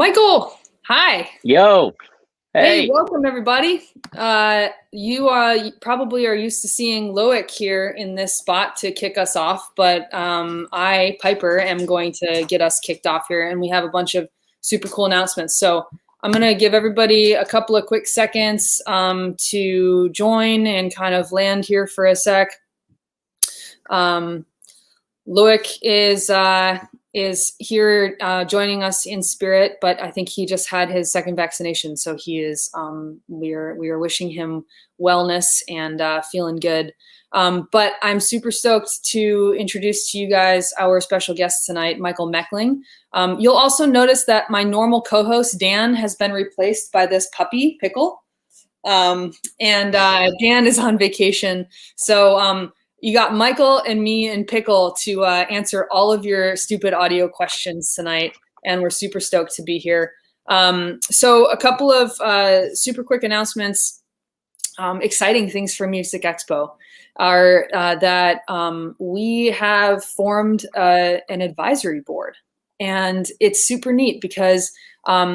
Michael, hi. Yo, Hey, hey. welcome everybody. You probably are used to seeing Loic here in this spot to kick us off, but I, Piper, am going to get us kicked off here, and we have a bunch of super cool announcements. So I'm going to give everybody a couple of quick seconds to join and kind of land here for a sec. Loic is here joining us in spirit, but I think he just had his second vaccination, so he is. We are wishing him wellness and feeling good. But I'm super stoked to introduce to you guys our special guest tonight, Michael Mechling. You'll also notice that my normal co-host Dan has been replaced by this puppy Pickle, and Dan is on vacation, so. You got Michael and me and Pickle to answer all of your stupid audio questions tonight, and we're super stoked to be here. So a couple of super quick announcements, exciting things for Music Expo are that we have formed an advisory board, and it's super neat because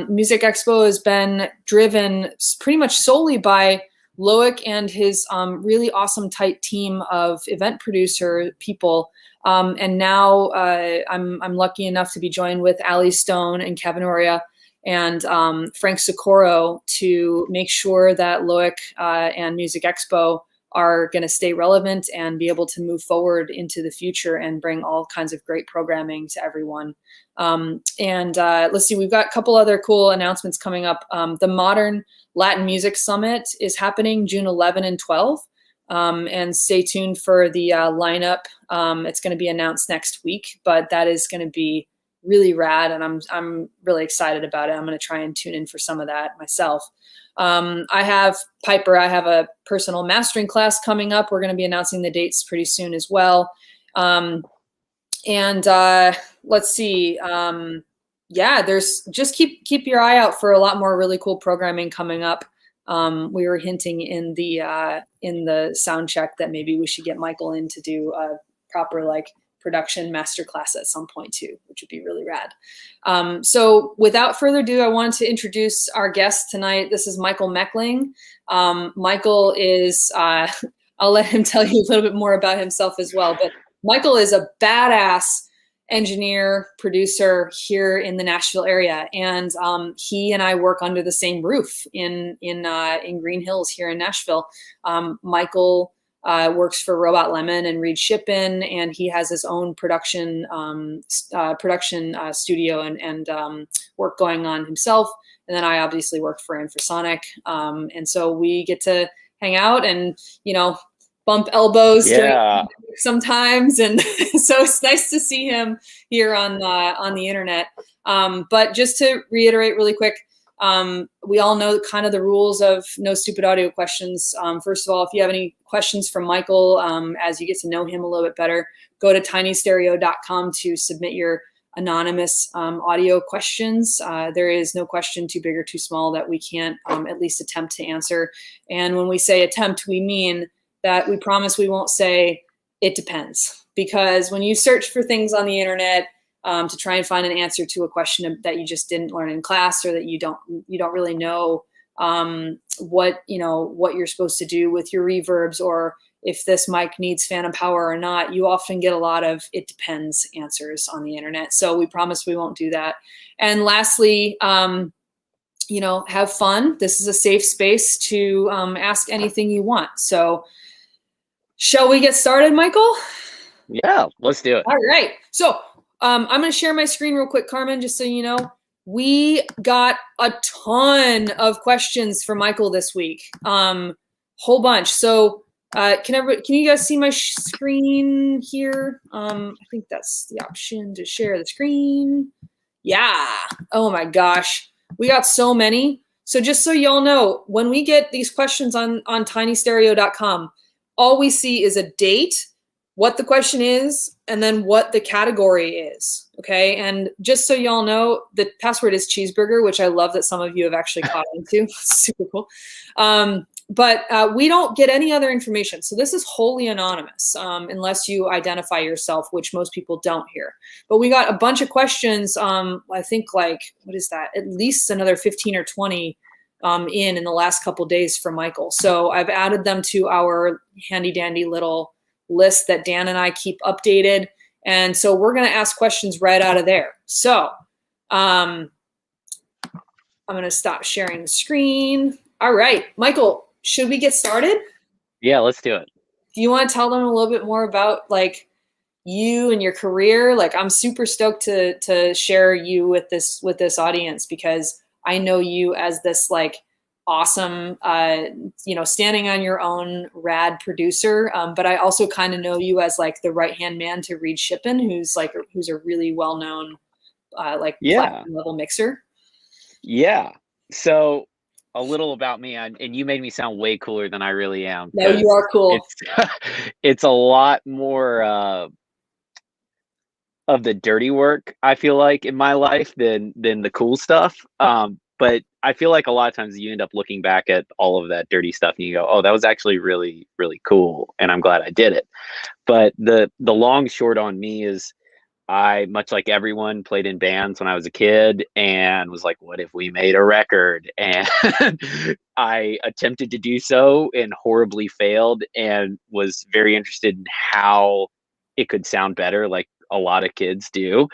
Music Expo has been driven pretty much solely by Loic and his really awesome tight team of event producer people. And now I'm lucky enough to be joined with Ali Stone and Kevin Oria and Frank Socorro to make sure that Loic and Music Expo are going to stay relevant and be able to move forward into the future and bring all kinds of great programming to everyone. Let's see, we've got a couple other cool announcements coming up. The Modern Latin Music Summit is happening June 11 and 12. And stay tuned for the lineup. It's going to be announced next week, but that is going to be really rad, and I'm really excited about it. I'm going to try and tune in for some of that myself. I have a personal mastering class coming up. We're going to be announcing the dates pretty soon as well. Let's see. There's just keep your eye out for a lot more really cool programming coming up. We were hinting in the sound check that maybe we should get Michael in to do a proper production masterclass at some point too, which would be really rad. So without further ado, I wanted to introduce our guest tonight. This is Michael Mechling. Michael is, I'll let him tell you a little bit more about himself as well, but Michael is a badass engineer, producer here in the Nashville area. And he and I work under the same roof in Green Hills here in Nashville. Michael works for Robot Lemon and Reed Shippen, and he has his own production studio and work going on himself. And then I obviously work for Infrasonic. And so we get to hang out and, bump elbows sometimes. And so it's nice to see him here on the internet. But just to reiterate really quick, we all know kind of the rules of no stupid audio questions. First of all, if you have any questions for Michael, as you get to know him a little bit better, go to tinystereo.com to submit your anonymous audio questions. There is no question too big or too small that we can't at least attempt to answer. And when we say attempt, we mean that we promise we won't say it depends. Because when you search for things on the internet, to try and find an answer to a question that you just didn't learn in class, or that you don't really know what you're supposed to do with your reverbs, or if this mic needs phantom power or not, you often get a lot of it depends answers on the internet. So we promise we won't do that. And lastly, have fun. This is a safe space to ask anything you want. So shall we get started, Michael? Yeah, let's do it. All right. So I'm going to share my screen real quick, Carmen, just so you know. We got a ton of questions for Michael this week. Whole bunch. So can you guys see my screen here? I think that's the option to share the screen. Yeah. Oh my gosh. We got so many. So just so y'all know, when we get these questions on tinystereo.com, all we see is a date, what the question is, and then what the category is, okay? And just so y'all know, the password is cheeseburger, which I love that some of you have actually caught into. Super cool. but we don't get any other information. So this is wholly anonymous, unless you identify yourself, which most people don't here. But we got a bunch of questions. I think like, what is that? At least another 15 or 20 in the last couple of days from Michael. So I've added them to our handy dandy little list that Dan and I keep updated. And so we're going to ask questions right out of there. So I'm going to stop sharing the screen. All right, Michael, should we get started? Yeah, let's do it. Do you want to tell them a little bit more about like you and your career? Like, I'm super stoked to share you with this audience, because I know you as this like awesome, standing on your own rad producer. But I also kind of know you as like the right-hand man to Reed Shippen, who's a really well-known platinum level mixer. Yeah. So a little about me, and you made me sound way cooler than I really am. No, you are cool. It's a lot more of the dirty work, I feel like, in my life than the cool stuff. But I feel like a lot of times you end up looking back at all of that dirty stuff and you go, oh, that was actually really, really cool, and I'm glad I did it. But the long short on me is, I, much like everyone, played in bands when I was a kid and was like, what if we made a record? And I attempted to do so and horribly failed, and was very interested in how it could sound better, like a lot of kids do,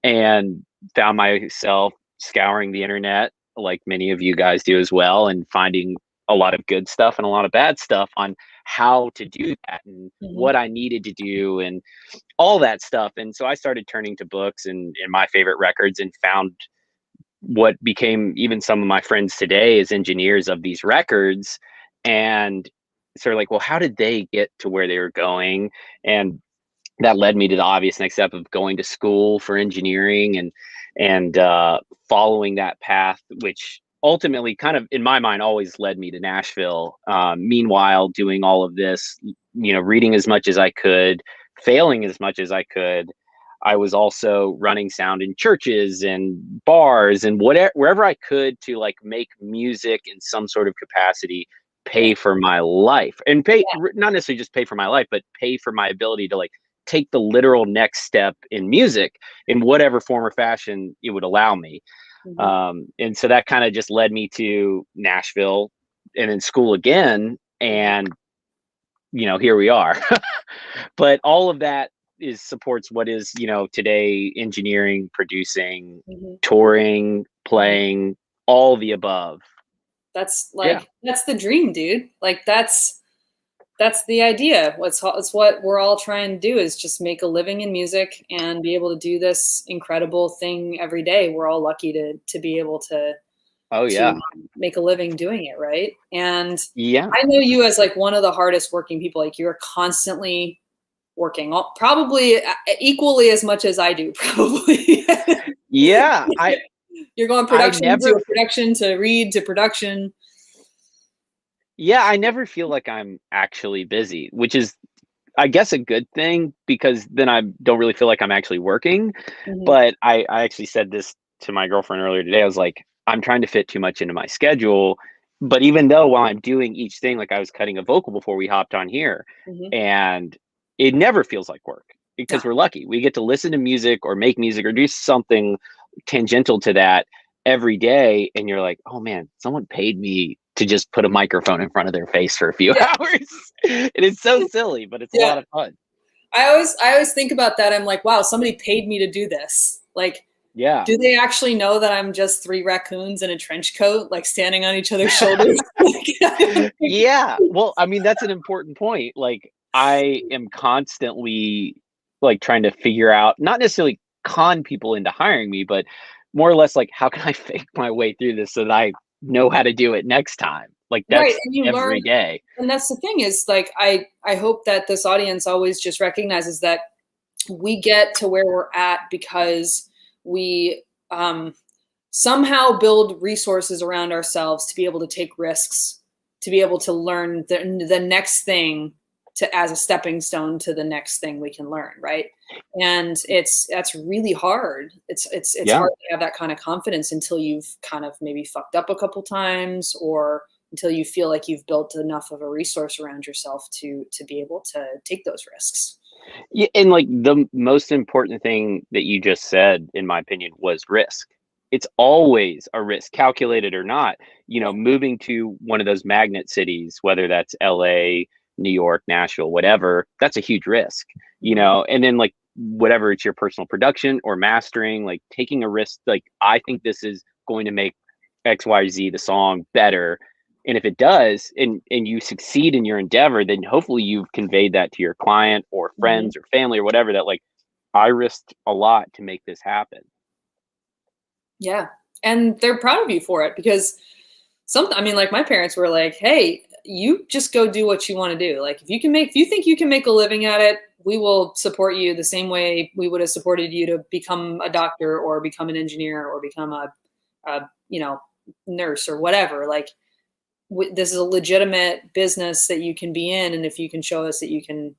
and found myself scouring the internet like many of you guys do as well, and finding a lot of good stuff and a lot of bad stuff on how to do that and what I needed to do and all that stuff. And so I started turning to books and my favorite records, and found what became even some of my friends today as engineers of these records, and sort of like, well, how did they get to where they were going? And that led me to the obvious next step of going to school for engineering and following that path, which ultimately kind of, in my mind, always led me to Nashville. Meanwhile, doing all of this, reading as much as I could, failing as much as I could. I was also running sound in churches and bars and wherever I could to like make music in some sort of capacity, pay for my life, and not necessarily just pay for my life, but pay for my ability to like take the literal next step in music in whatever form or fashion it would allow me. And so that kind of just led me to Nashville and then school again. And, here we are. But all of that supports what is, today engineering, producing, touring, playing, all the above. That's that's the dream, dude. Like that's the idea. It's what we're all trying to do, is just make a living in music and be able to do this incredible thing every day. We're all lucky to be able to make a living doing it, right? And I know you as like one of the hardest working people. Like, you're constantly working, probably equally as much as I do, probably. You're going production to read to production. Yeah, I never feel like I'm actually busy, which is, I guess, a good thing, because then I don't really feel like I'm actually working. But I actually said this to my girlfriend earlier today. I was like, I'm trying to fit too much into my schedule. But even though while I'm doing each thing, like I was cutting a vocal before we hopped on here, and it never feels like work, because we're lucky. We get to listen to music or make music or do something tangential to that every day. And you're like, oh man, someone paid me to just put a microphone in front of their face for a few hours. And it's so silly, but it's a lot of fun. I always think about that. I'm like, wow, somebody paid me to do this. Like, do they actually know that I'm just three raccoons in a trench coat, like standing on each other's shoulders? Yeah. Well, I mean, that's an important point. Like, I am constantly like trying to figure out, not necessarily con people into hiring me, but more or less like, how can I fake my way through this so that I know how to do it next time? Like, that's right. And you every day. And that's the thing, is like, I hope that this audience always just recognizes that we get to where we're at because we somehow build resources around ourselves to be able to take risks, to be able to learn the next thing, as a stepping stone to the next thing we can learn, right? And that's really hard. It's hard to have that kind of confidence until you've kind of maybe fucked up a couple times, or until you feel like you've built enough of a resource around yourself to be able to take those risks. Yeah, and like the most important thing that you just said, in my opinion, was risk. It's always a risk, calculated or not. Moving to one of those magnet cities, whether that's LA, New York, Nashville, whatever, that's a huge risk. And then like whatever it's your personal production or mastering, like taking a risk, like I think this is going to make XYZ the song better. And if it does, and you succeed in your endeavor, then hopefully you've conveyed that to your client or friends or family or whatever, that like, I risked a lot to make this happen. Yeah. And they're proud of you for it, because like my parents were like, hey, you just go do what you want to do. Like if you think you can make a living at it, we will support you the same way we would have supported you to become a doctor or become an engineer or become a nurse or whatever. Like, this is a legitimate business that you can be in, and if you can show us that you can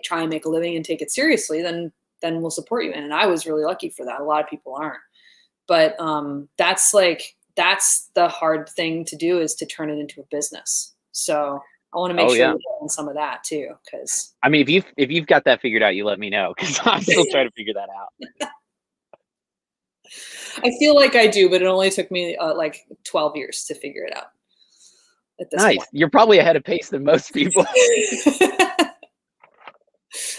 try and make a living and take it seriously, then we'll support you. And I was really lucky for that. A lot of people aren't, but that's the hard thing to do, is to turn it into a business. So I want to make sure we get on some of that too, because I mean, if you've got that figured out, you let me know, because I'm still trying to figure that out. I feel like I do, but it only took me like 12 years to figure it out. Nice. Point. You're probably ahead of pace than most people.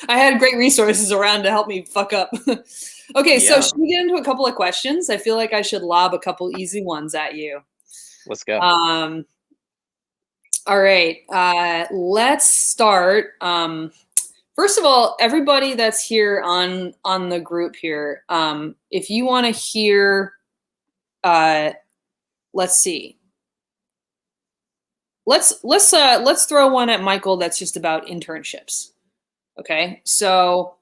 I had great resources around to help me fuck up. Okay, so should we get into a couple of questions? I feel like I should lob a couple easy ones at you. Let's go. All right, let's start. First of all, everybody that's here on the group here, if you want to hear, let's see. Let's throw one at Michael that's just about internships. Okay, so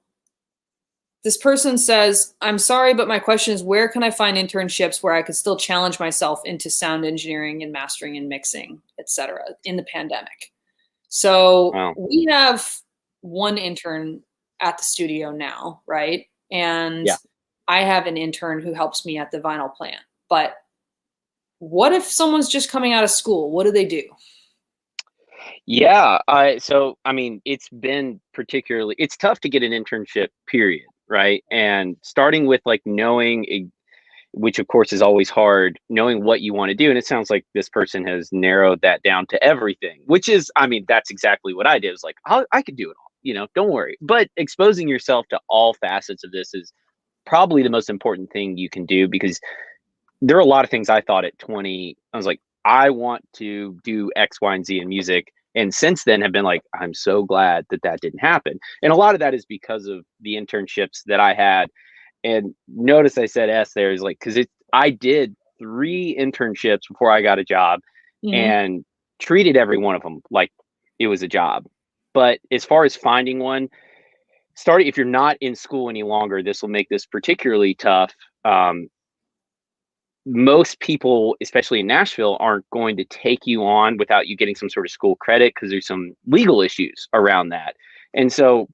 this person says, I'm sorry, but my question is, where can I find internships where I could still challenge myself into sound engineering and mastering and mixing, etc. in the pandemic? So we have one intern at the studio now, right? And I have an intern who helps me at the vinyl plant. But what if someone's just coming out of school? What do they do? Yeah. So, I mean, it's tough to get an internship, period. Right. And starting with like knowing, which of course is always hard, knowing what you want to do. And it sounds like this person has narrowed that down to everything, which is, I mean, that's exactly what I did. It was like, I could do it all, don't worry. But exposing yourself to all facets of this is probably the most important thing you can do, because there are a lot of things I thought at 20. I was like, I want to do X, Y, and Z in music. And since then have been like, I'm so glad that didn't happen. And a lot of that is because of the internships that I had. And notice I said S there, is like, because I did 3 internships before I got a job, and treated every one of them like it was a job. But as far as finding one, if you're not in school any longer, this will make this particularly tough. Most people, especially in Nashville, aren't going to take you on without you getting some sort of school credit, because there's some legal issues around that. And so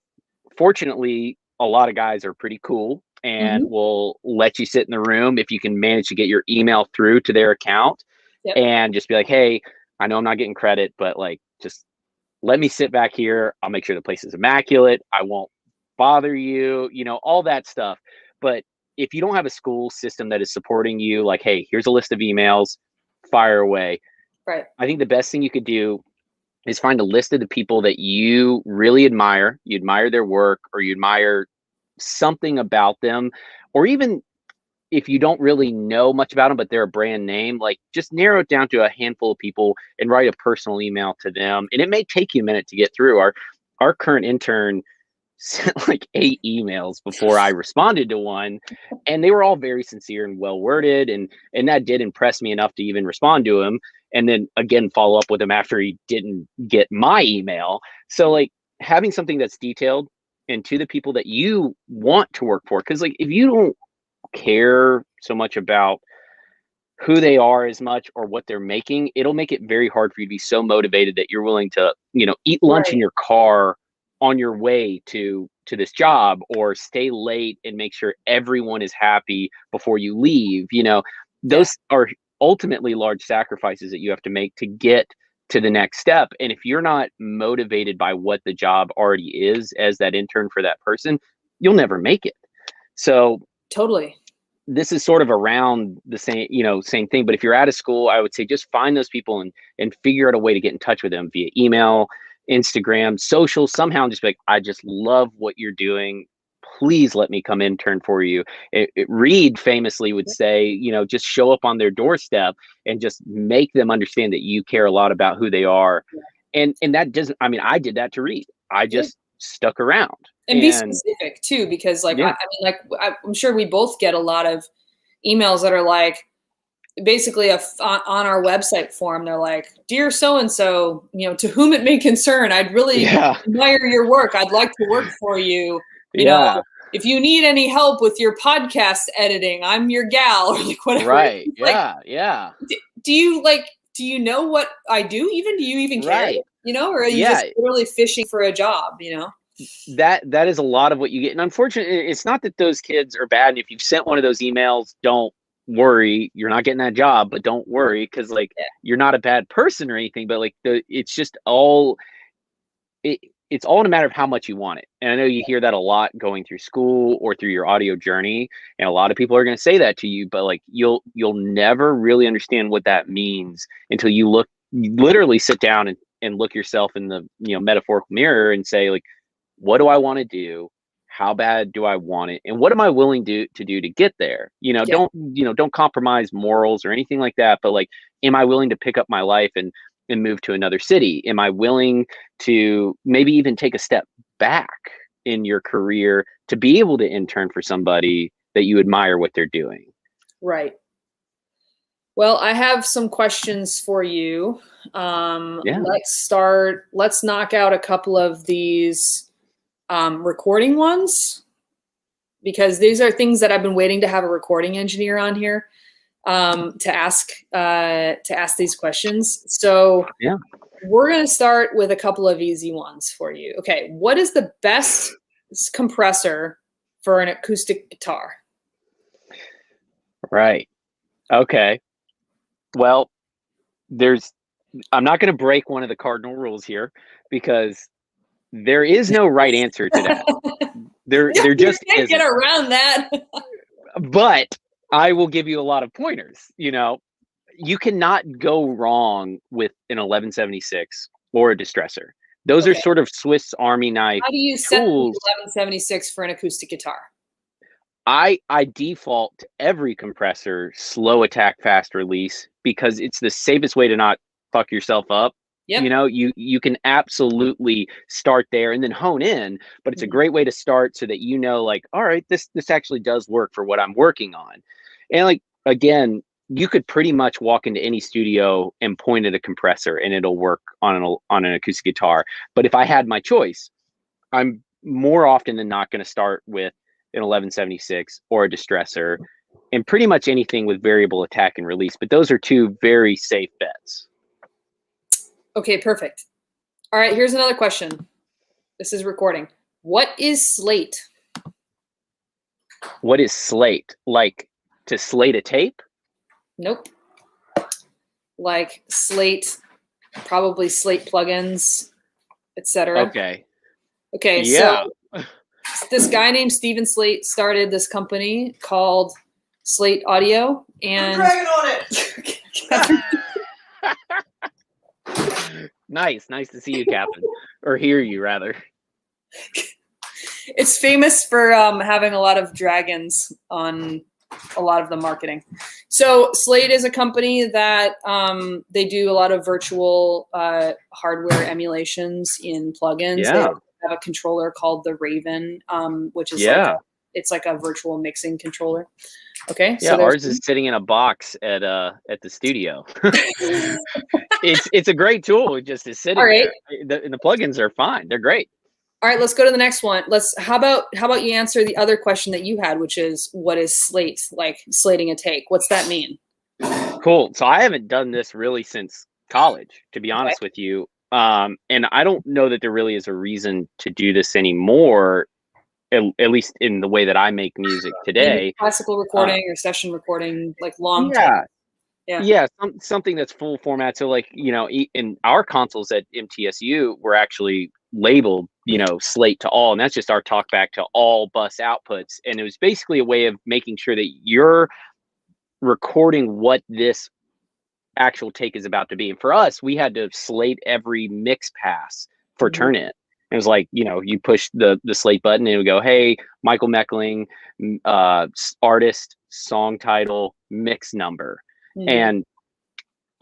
fortunately, a lot of guys are pretty cool and will let you sit in the room if you can manage to get your email through to their account and just be like, hey, I know I'm not getting credit, but like, just let me sit back here. I'll make sure the place is immaculate. I won't bother you, all that stuff. But if you don't have a school system that is supporting you, like, hey, here's a list of emails, fire away. Right. I think the best thing you could do is find a list of the people that you really admire. You admire their work, or you admire something about them, or even if you don't really know much about them, but they're a brand name, like just narrow it down to a handful of people and write a personal email to them. And it may take you a minute to get through. Our current intern sent like 8 emails before I responded to one, and they were all very sincere and well worded, and that did impress me enough to even respond to him, and then again follow up with him after he didn't get my email. So like having something that's detailed and to the people that you want to work for, because like if you don't care so much about who they are as much or what they're making, it'll make it very hard for you to be so motivated that you're willing to eat lunch in your car on your way to this job, or stay late and make sure everyone is happy before you leave. Those are ultimately large sacrifices that you have to make to get to the next step. And if you're not motivated by what the job already is as that intern for that person, you'll never make it. So Totally. this is sort of around the same thing. But if you're at a school, I would say just find those people and figure out a way to get in touch with them via email, Instagram, social, somehow, and just be like, I just love what you're doing. Please let me come intern for you. Reed famously would say, just show up on their doorstep and just make them understand that you care a lot about who they are. And that doesn't, I mean, I did that to Reed. I just stuck around. And be specific too, because like, I mean, like, I'm sure we both get a lot of emails that are like, basically on our website form, they're like, dear so-and-so, to whom it may concern, I'd really admire your work. I'd like to work for you. You know, if you need any help with your podcast editing, I'm your gal, or like whatever. Right. Do you know what I do? Do you even care? Or are you just literally fishing for a job, That is a lot of what you get. And unfortunately, it's not that those kids are bad. And if you've sent one of those emails, don't worry, you're not getting that job, but don't worry, because you're not a bad person or anything, but it's just it's all in a matter of how much you want it. And I know you hear that a lot going through school or through your audio journey, and a lot of people are going to say that to you, but you'll never really understand what that means until you literally sit down and look yourself in the metaphorical mirror and say, like, what do I want to do? How bad do I want it? And what am I willing to do to get there? Don't compromise morals or anything like that. But am I willing to pick up my life and move to another city? Am I willing to maybe even take a step back in your career to be able to intern for somebody that you admire what they're doing? Right. Well, I have some questions for you. Let's knock out a couple of these recording ones, because these are things that I've been waiting to have a recording engineer on here to ask these questions. So we're going to start with a couple of easy ones for you. Okay. What is the best compressor for an acoustic guitar? Right. Okay. Well, I'm not going to break one of the cardinal rules here, because there is no right answer to that. There just isn't. Get around that. But I will give you a lot of pointers. You cannot go wrong with an 1176 or a distressor. Those are sort of Swiss Army knife. How do you set the 1176 for an acoustic guitar? I default to every compressor slow attack, fast release, because it's the safest way to not fuck yourself up. Yep. You can absolutely start there and then hone in, but it's a great way to start so that all right, this actually does work for what I'm working on. And again, you could pretty much walk into any studio and point at a compressor and it'll work on an acoustic guitar. But if I had my choice, I'm more often than not going to start with an 1176 or a distressor, and pretty much anything with variable attack and release. But those are two very safe bets. Okay, perfect. All right, here's another question. This is recording. What is Slate? What is Slate? Like to slate a tape? Nope. Like Slate, probably Slate plugins, etc. Okay. So this guy named Steven Slate started this company called Slate Audio, and I'm dragging on it. Nice to see you, Captain, or hear you rather. It's famous for having a lot of dragons on a lot of the marketing. So Slate is a company that they do a lot of virtual hardware emulations in plugins. Yeah. They have a controller called the Raven, which is it's like a virtual mixing controller. Okay. Yeah, so ours is sitting in a box at the studio. It's a great tool. It just is sitting there. The plugins are fine. They're great. All right, let's go to the next one. How about you answer the other question that you had, which is, what is Slate? Like slating a take. What's that mean? Cool. So I haven't done this really since college, to be honest with you. And I don't know that there really is a reason to do this anymore, at least in the way that I make music today. Maybe classical recording or session recording, like long. Yeah. Yeah, something that's full format. So like, in our consoles at MTSU were actually labeled, Slate to all, and that's just our talkback to all bus outputs. And it was basically a way of making sure that you're recording what this actual take is about to be. And for us, we had to slate every mix pass for turn in. It was like, you push the slate button and it would go, hey, Michael Mechling, artist, song title, mix number. And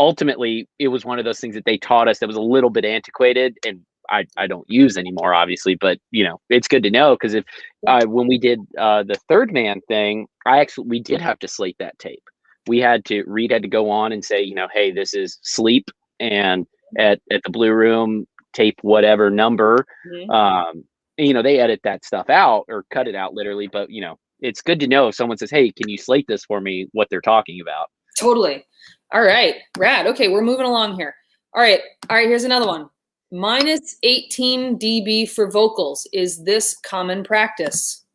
ultimately, it was one of those things that they taught us that was a little bit antiquated, and I don't use anymore, obviously, but it's good to know, because if when we did the third man thing, we did have to slate that tape. Reed had to go on and say, hey, this is sleep, and at the Blue Room, tape whatever number. They edit that stuff out or cut it out literally, but it's good to know if someone says, hey, can you slate this for me, what they're talking about. Totally. All right, rad. Okay, we're moving along here. All right, here's another one. Minus 18 dB for vocals. Is this common practice?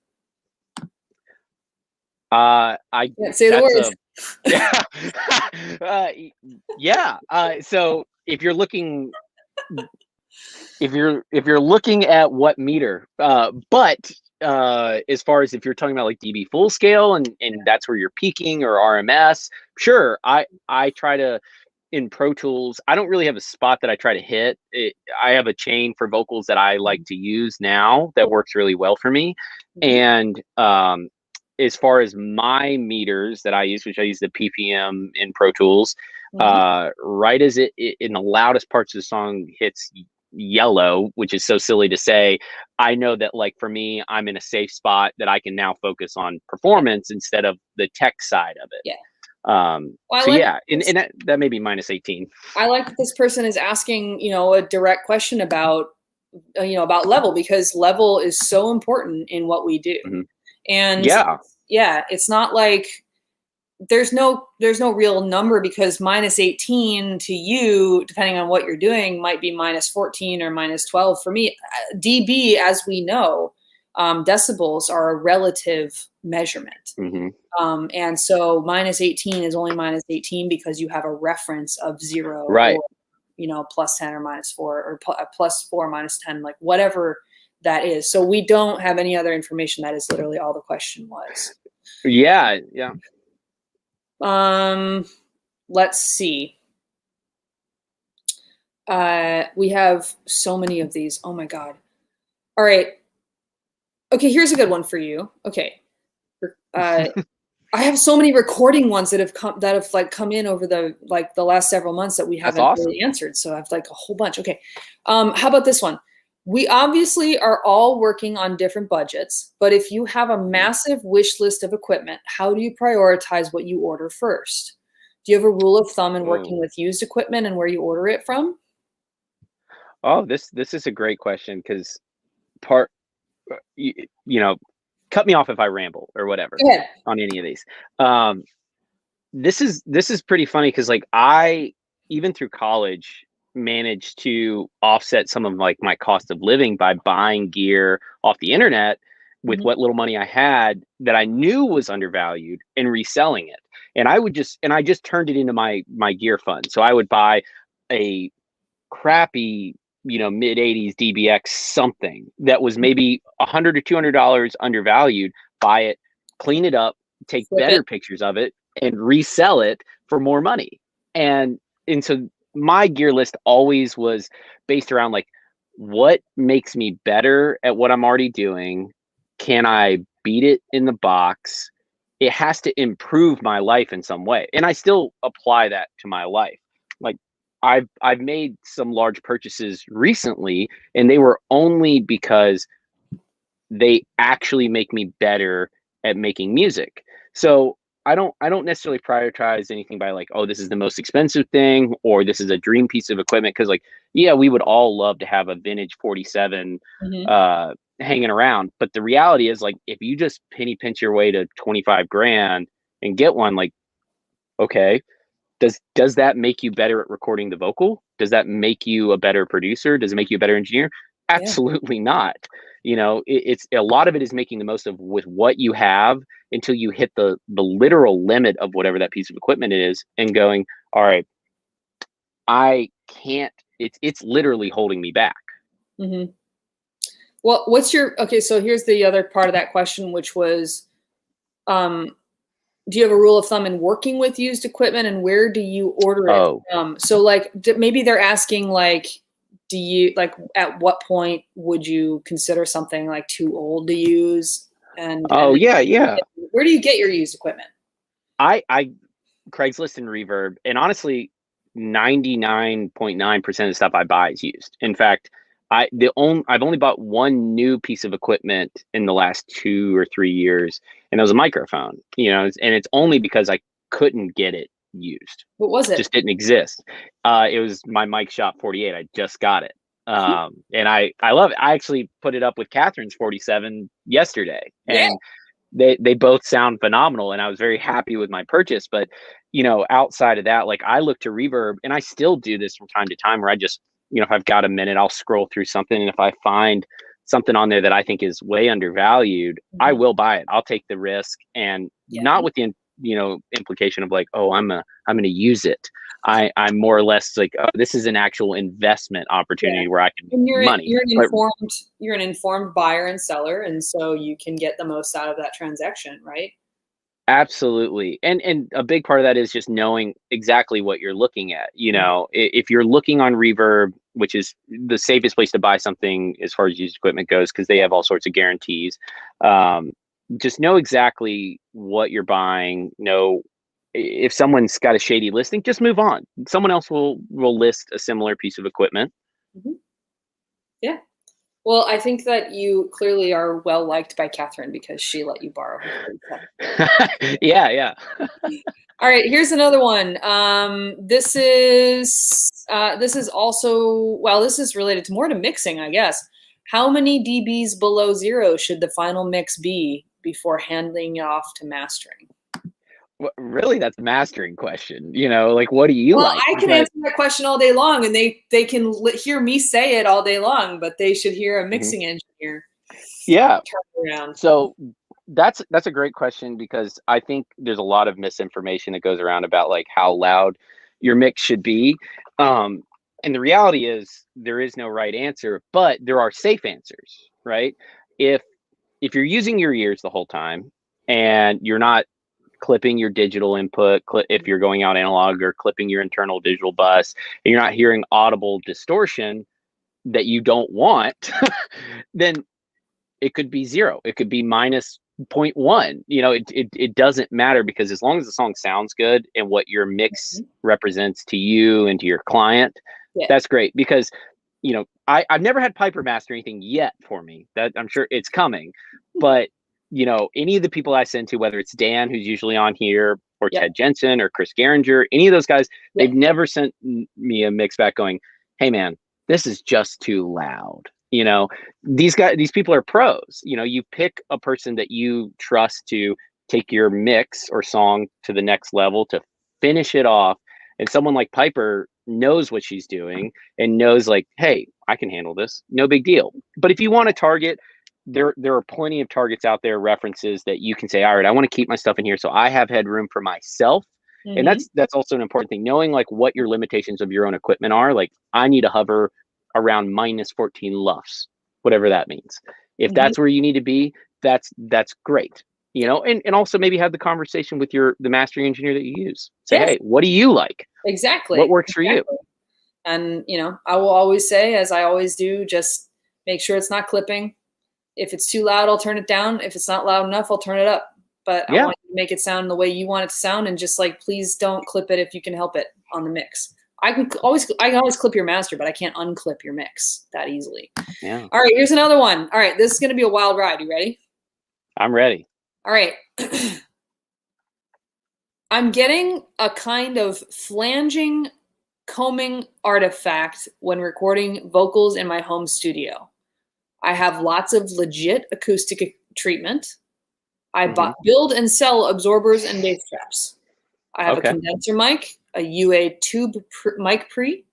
I can't say the words. So if you're looking at what meter, but as far as if you're talking about like dB full scale and that's where you're peaking, or RMS, sure. I try to, in Pro Tools, I don't really have a spot that I try to hit. I have a chain for vocals that I like to use now that works really well for me. And as far as my meters that I use, which I use the PPM in Pro Tools, right as it in the loudest parts of the song hits yellow, which is so silly to say, I know that, like, for me, I'm in a safe spot that I can now focus on performance instead of the tech side of it. And that may be minus 18. I like that this person is asking, a direct question about level, because level is so important in what we do. And it's not like there's no real number, because minus 18 to you, depending on what you're doing, might be minus 14 or minus 12 for me. dB, as we know, decibels are a relative measurement. And so minus 18 is only minus 18 because you have a reference of 0, right? Or, plus 10 or minus 4, or plus 4 minus 10, like whatever that is. So we don't have any other information. That is literally all the question was. Yeah. Let's see. We have so many of these. Oh my God. All right. Okay, here's a good one for you. Okay. I have so many recording ones that have come in over the last several months that we haven't really answered. So I have like a whole bunch. Okay. How about this one? We obviously are all working on different budgets, but if you have a massive wish list of equipment, how do you prioritize what you order first? Do you have a rule of thumb in working with used equipment and where you order it from? Oh, this is a great question, because cut me off if I ramble or whatever on any of these. This is pretty funny, because like I, even through college, managed to offset some of like my cost of living by buying gear off the internet with what little money I had that I knew was undervalued, and reselling it. And I just turned it into my gear fund. So I would buy a crappy, mid 80s DBX something that was maybe $100 or $200 undervalued, buy it, clean it up, take better pictures of it, and resell it for more money. And so my gear list always was based around like, what makes me better at what I'm already doing? Can I beat it in the box? It has to improve my life in some way. And I still apply that to my life. Like I've made some large purchases recently, and they were only because they actually make me better at making music. So I don't necessarily prioritize anything by like, oh, this is the most expensive thing, or this is a dream piece of equipment. Cause like, yeah, we would all love to have a vintage 47 hanging around. But the reality is, like, if you just penny pinch your way to 25 grand and get one, like, okay, does that make you better at recording the vocal? Does that make you a better producer? Does it make you a better engineer? Absolutely not. It's a lot of it is making the most of with what you have until you hit the literal limit of whatever that piece of equipment is, and going, all right, I can't. It's literally holding me back. Mm-hmm. Well, okay, so here's the other part of that question, which was, do you have a rule of thumb in working with used equipment, and where do you order it from? So like, maybe they're asking like, do you like, at what point would you consider something like too old to use? And yeah. Where do you get your used equipment? I Craigslist and Reverb, and honestly, 99.9% of the stuff I buy is used. In fact, I've only bought one new piece of equipment in the last 2 or 3 years, and it was a microphone. And it's only because I couldn't get it used. What was it? Just didn't exist. It was my Mic Shop 48. I just got it, and I love it. I actually put it up with Catherine's 47 yesterday, and they both sound phenomenal, and I was very happy with my purchase. But outside of that, like, I look to Reverb, and I still do this from time to time, where I just, if I've got a minute, I'll scroll through something, and if I find something on there that I think is way undervalued, I will buy it. I'll take the risk, and not with the implication of like, oh, I'm going to use it. I'm more or less like, oh, this is an actual investment opportunity where I can money. You're an informed buyer and seller, and so you can get the most out of that transaction, right? Absolutely. And a big part of that is just knowing exactly what you're looking at. If you're looking on Reverb, which is the safest place to buy something as far as used equipment goes, because they have all sorts of guarantees. Just know exactly what you're buying. Know if someone's got a shady listing, just move on. Someone else will list a similar piece of equipment. Mm-hmm. Yeah. Well, I think that you clearly are well liked by Catherine because she let you borrow her. Yeah. All right, here's another one. This is also, well, this is related more to mixing, I guess. How many dBs below zero should the final mix be before handing it off to mastering? Well, really, that's a mastering question. Like, what do you like? Well, I can answer that question all day long, and they can hear me say it all day long, but they should hear a mixing engineer. Yeah. Turn around. So that's a great question, because I think there's a lot of misinformation that goes around about like how loud your mix should be. And the reality is there is no right answer, but there are safe answers, right? If you're using your ears the whole time and you're not clipping your digital input, if you're going out analog, or clipping your internal digital bus, and you're not hearing audible distortion that you don't want, then it could be zero. It could be minus 0.1. It doesn't matter, because as long as the song sounds good and what your mix represents to you and to your client, that's great. Because I've never had Piper master anything yet for me. That I'm sure it's coming, but any of the people I send to, whether it's Dan, who's usually on here, or Ted Jensen or Chris Geringer, any of those guys, they've never sent me a mix back going, hey man, this is just too loud. These people are pros. You pick a person that you trust to take your mix or song to the next level, to finish it off. And someone like Piper knows what she's doing and knows like, hey, I can handle this. No big deal. But if you want to target, there are plenty of targets out there, references that you can say, all right, I want to keep my stuff in here so I have headroom for myself. And that's also an important thing, knowing like what your limitations of your own equipment are. Like, I need to hover around minus 14 LUFS, whatever that means. If that's where you need to be, that's great. And also maybe have the conversation with the mastering engineer that you use. Say, hey, what do you like? Exactly. What works for you? And, I will always say, as I always do, just make sure it's not clipping. If it's too loud, I'll turn it down. If it's not loud enough, I'll turn it up. But I want you to make it sound the way you want it to sound, and just like, please don't clip it if you can help it on the mix. I can always clip your master, but I can't unclip your mix that easily. Yeah. All right, here's another one. All right, this is going to be a wild ride. You ready? I'm ready. All right. I'm getting a kind of flanging, combing artifact when recording vocals in my home studio. I have lots of legit acoustic treatment. I build and sell absorbers and bass traps. I have a condenser mic, a UA tube mic pre.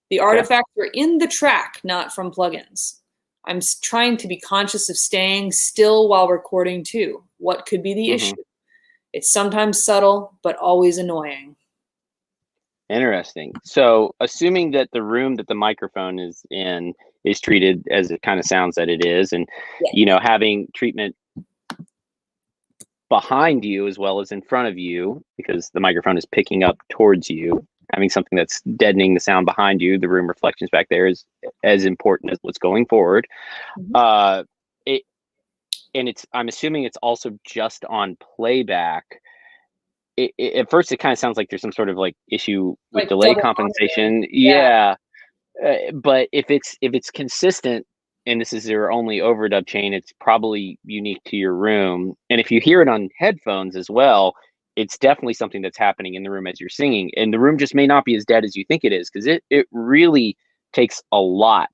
The artifacts are in the track, not from plugins. I'm trying to be conscious of staying still while recording too. What could be the issue? It's sometimes subtle, but always annoying. Interesting. So, assuming that the room that the microphone is in is treated as it kind of sounds that it is, and having treatment behind you as well as in front of you, because the microphone is picking up towards you, having something that's deadening the sound behind you, the room reflections back there, is as important as what's going forward. I'm assuming it's also just on playback. At first it kind of sounds like there's some sort of like issue with Like delay double compensation. monitoring. But if it's consistent and this is your only overdub chain, it's probably unique to your room. And if you hear it on headphones as well, it's definitely something that's happening in the room as you're singing. And the room just may not be as dead as you think it is, because it really takes a lot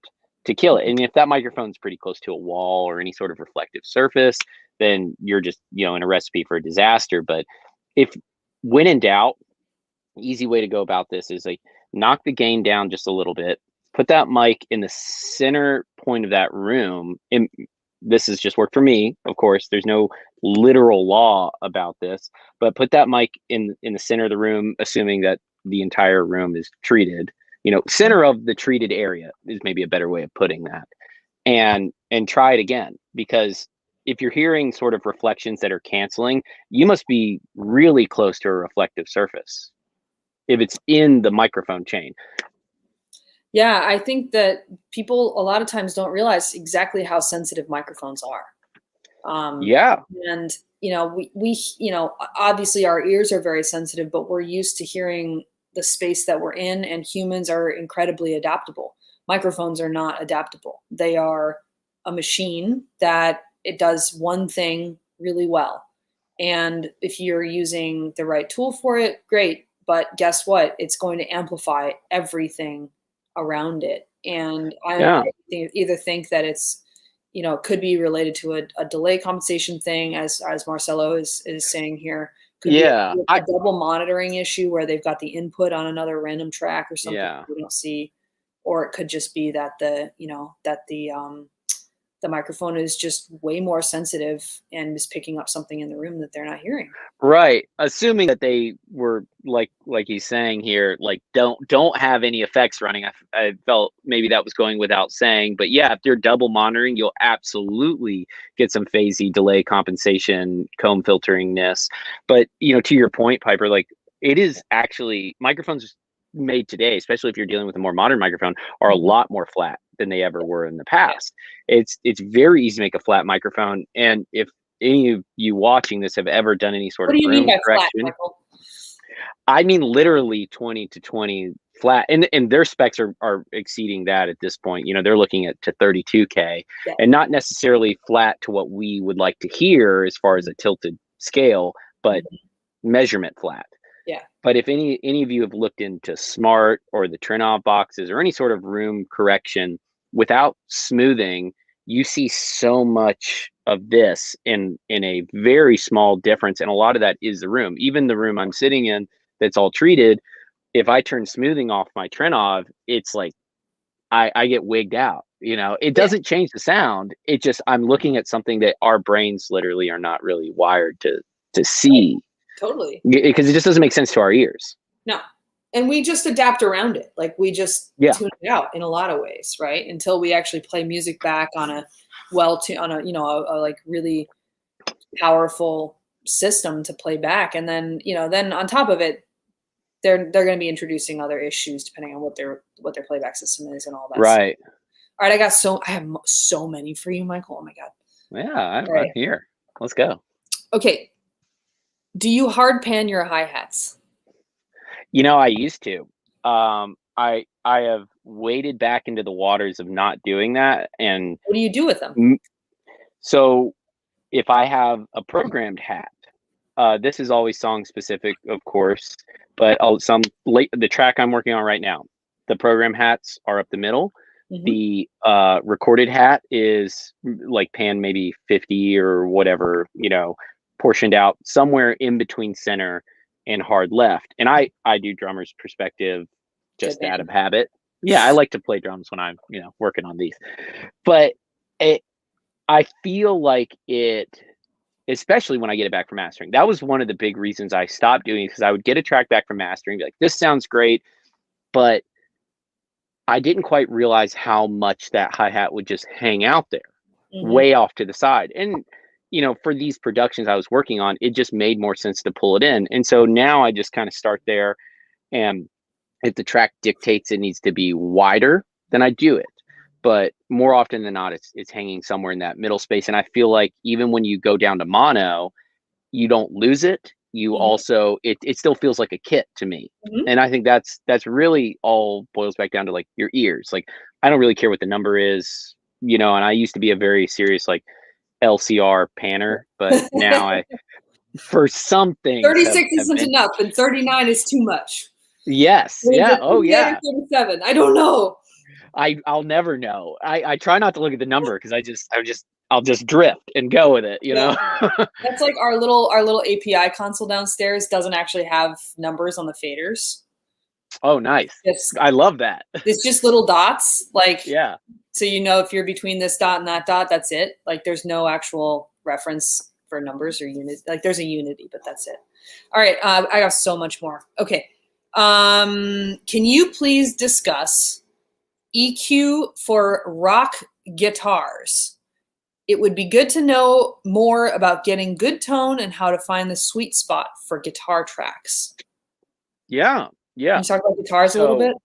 to kill it. And if that microphone's pretty close to a wall or any sort of reflective surface, then you're just, in a recipe for a disaster. But when in doubt, easy way to go about this is like knock the gain down just a little bit, put that mic in the center point of that room. And this has just worked for me. Of course, there's no literal law about this, but put that mic in the center of the room, assuming that the entire room is treated. Center of the treated area is maybe a better way of putting that. And try it again, because if you're hearing sort of reflections that are canceling, you must be really close to a reflective surface if it's in the microphone chain. Yeah, I think that people a lot of times don't realize exactly how sensitive microphones are. And we obviously our ears are very sensitive, but we're used to hearing the space that we're in, and humans are incredibly adaptable. Microphones are not adaptable. They are a machine that it does one thing really well. And if you're using the right tool for it, great. But guess what? It's going to amplify everything around it. And I either think that it's, could be related to a delay compensation thing, as Marcelo is saying here. Could be a double monitoring issue where they've got the input on another random track or something we don't see. Or it could just be that the microphone is just way more sensitive and is picking up something in the room that they're not hearing. Right. Assuming that they were like he's saying here, like don't have any effects running. I felt maybe that was going without saying, but yeah, if they're double monitoring, you'll absolutely get some phasey delay compensation, comb filteringness. But to your point, Piper, like it is actually microphones made today, especially if you're dealing with a more modern microphone, are a lot more flat than they ever were in the past. It's very easy to make a flat microphone. And if any of you watching this have ever done any sort of room correction, flat, Michael? I mean literally 20 to 20 flat, and their specs are exceeding that at this point. They're looking at to 32K, and not necessarily flat to what we would like to hear as far as a tilted scale, but measurement flat. Yeah. But if any of you have looked into Smart or the Trinnov boxes or any sort of room correction without smoothing, you see so much of this in a very small difference. And a lot of that is the room. Even the room I'm sitting in that's all treated, if I turn smoothing off my Trinnov, it's like I get wigged out. It doesn't change the sound. It just, I'm looking at something that our brains literally are not really wired to see. Totally. Because it just doesn't make sense to our ears. No. And we just adapt around it. Like we just tune it out in a lot of ways, right? Until we actually play music back on a like really powerful system to play back. And then, then on top of it, they're going to be introducing other issues depending on what their playback system is and all that. Right. Stuff. All right. I have so many for you, Michael. Oh my God. Yeah. I'm here. Let's go. Okay. Do you hard pan your hi-hats? I used to. I have waded back into the waters of not doing that. And what do you do with them? So if I have a programmed hat, this is always song specific, of course, but the track I'm working on right now, the program hats are up the middle. Mm-hmm. The recorded hat is like pan maybe 50 or whatever, portioned out somewhere in between center and hard left. And I do drummer's perspective just out of habit. Yeah, I like to play drums when I'm, working on these. But I feel like it, especially when I get it back from mastering. That was one of the big reasons I stopped doing it, because I would get a track back from mastering, be like, this sounds great, but I didn't quite realize how much that hi-hat would just hang out there, way off to the side. And, for these productions I was working on, it just made more sense to pull it in. And so now I just kind of start there, and if the track dictates it needs to be wider, then I do it. But more often than not, it's hanging somewhere in that middle space. And I feel like even when you go down to mono, you don't lose it. You also, it still feels like a kit to me. And I think that's really all boils back down to like your ears. Like, I don't really care what the number is, and I used to be a very serious like LCR panner, but now for some things 36 isn't enough and 39 is too much. Yes. Yeah. Oh yeah. 37. I don't know. I'll never know. I try not to look at the number because I'll just drift and go with it, know. That's like our little API console downstairs doesn't actually have numbers on the faders. Oh, nice. I love that. It's just little dots, like, yeah. So if you're between this dot and that dot, that's it. Like, there's no actual reference for numbers or units. Like, there's a unity, but that's it. All right, I got so much more. Okay, can you please discuss EQ for rock guitars? It would be good to know more about getting good tone and how to find the sweet spot for guitar tracks. Yeah. Can you talk about guitars a little bit?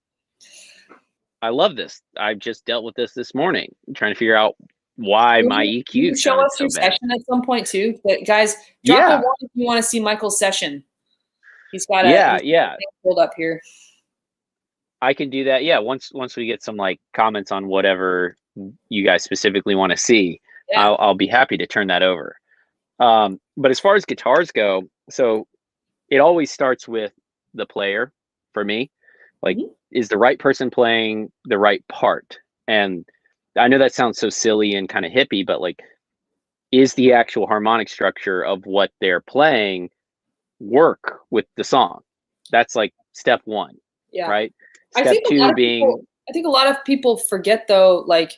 I love this. I've just dealt with this morning, trying to figure out why my EQ show us your session at some point too. But guys, drop a one if you want to see Michael's session. He's got a pulled up here. I can do that. Yeah, once we get some like comments on whatever you guys specifically want to see, I'll be happy to turn that over. But as far as guitars go, so it always starts with the player for me. Like, is the right person playing the right part? And I know that sounds so silly and kind of hippie, but like, is the actual harmonic structure of what they're playing work with the song? That's like step one, right? Step two being, I think a lot of people forget though, like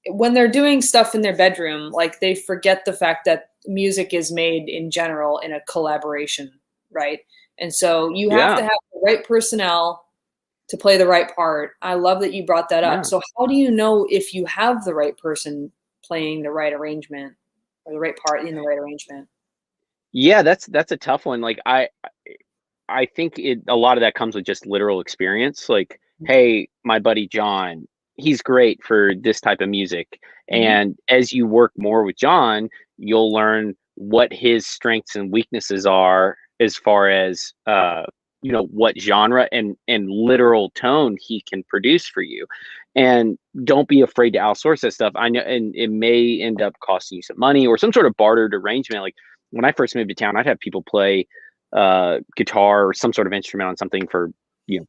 when they're doing stuff in their bedroom, like they forget the fact that music is made in general in a collaboration, right? And so you have to have the right personnel to play the right part. I love that you brought that up. So how do you know if you have the right person playing the right arrangement or the right part in the right arrangement? Yeah, that's a tough one. Like I think a lot of that comes with just literal experience. Like, hey, my buddy John, he's great for this type of music. And as you work more with John, you'll learn what his strengths and weaknesses are as far as what genre and literal tone he can produce for you. And don't be afraid to outsource that stuff. I know, and it may end up costing you some money or some sort of bartered arrangement. Like when I first moved to town, I'd have people play guitar or some sort of instrument on something for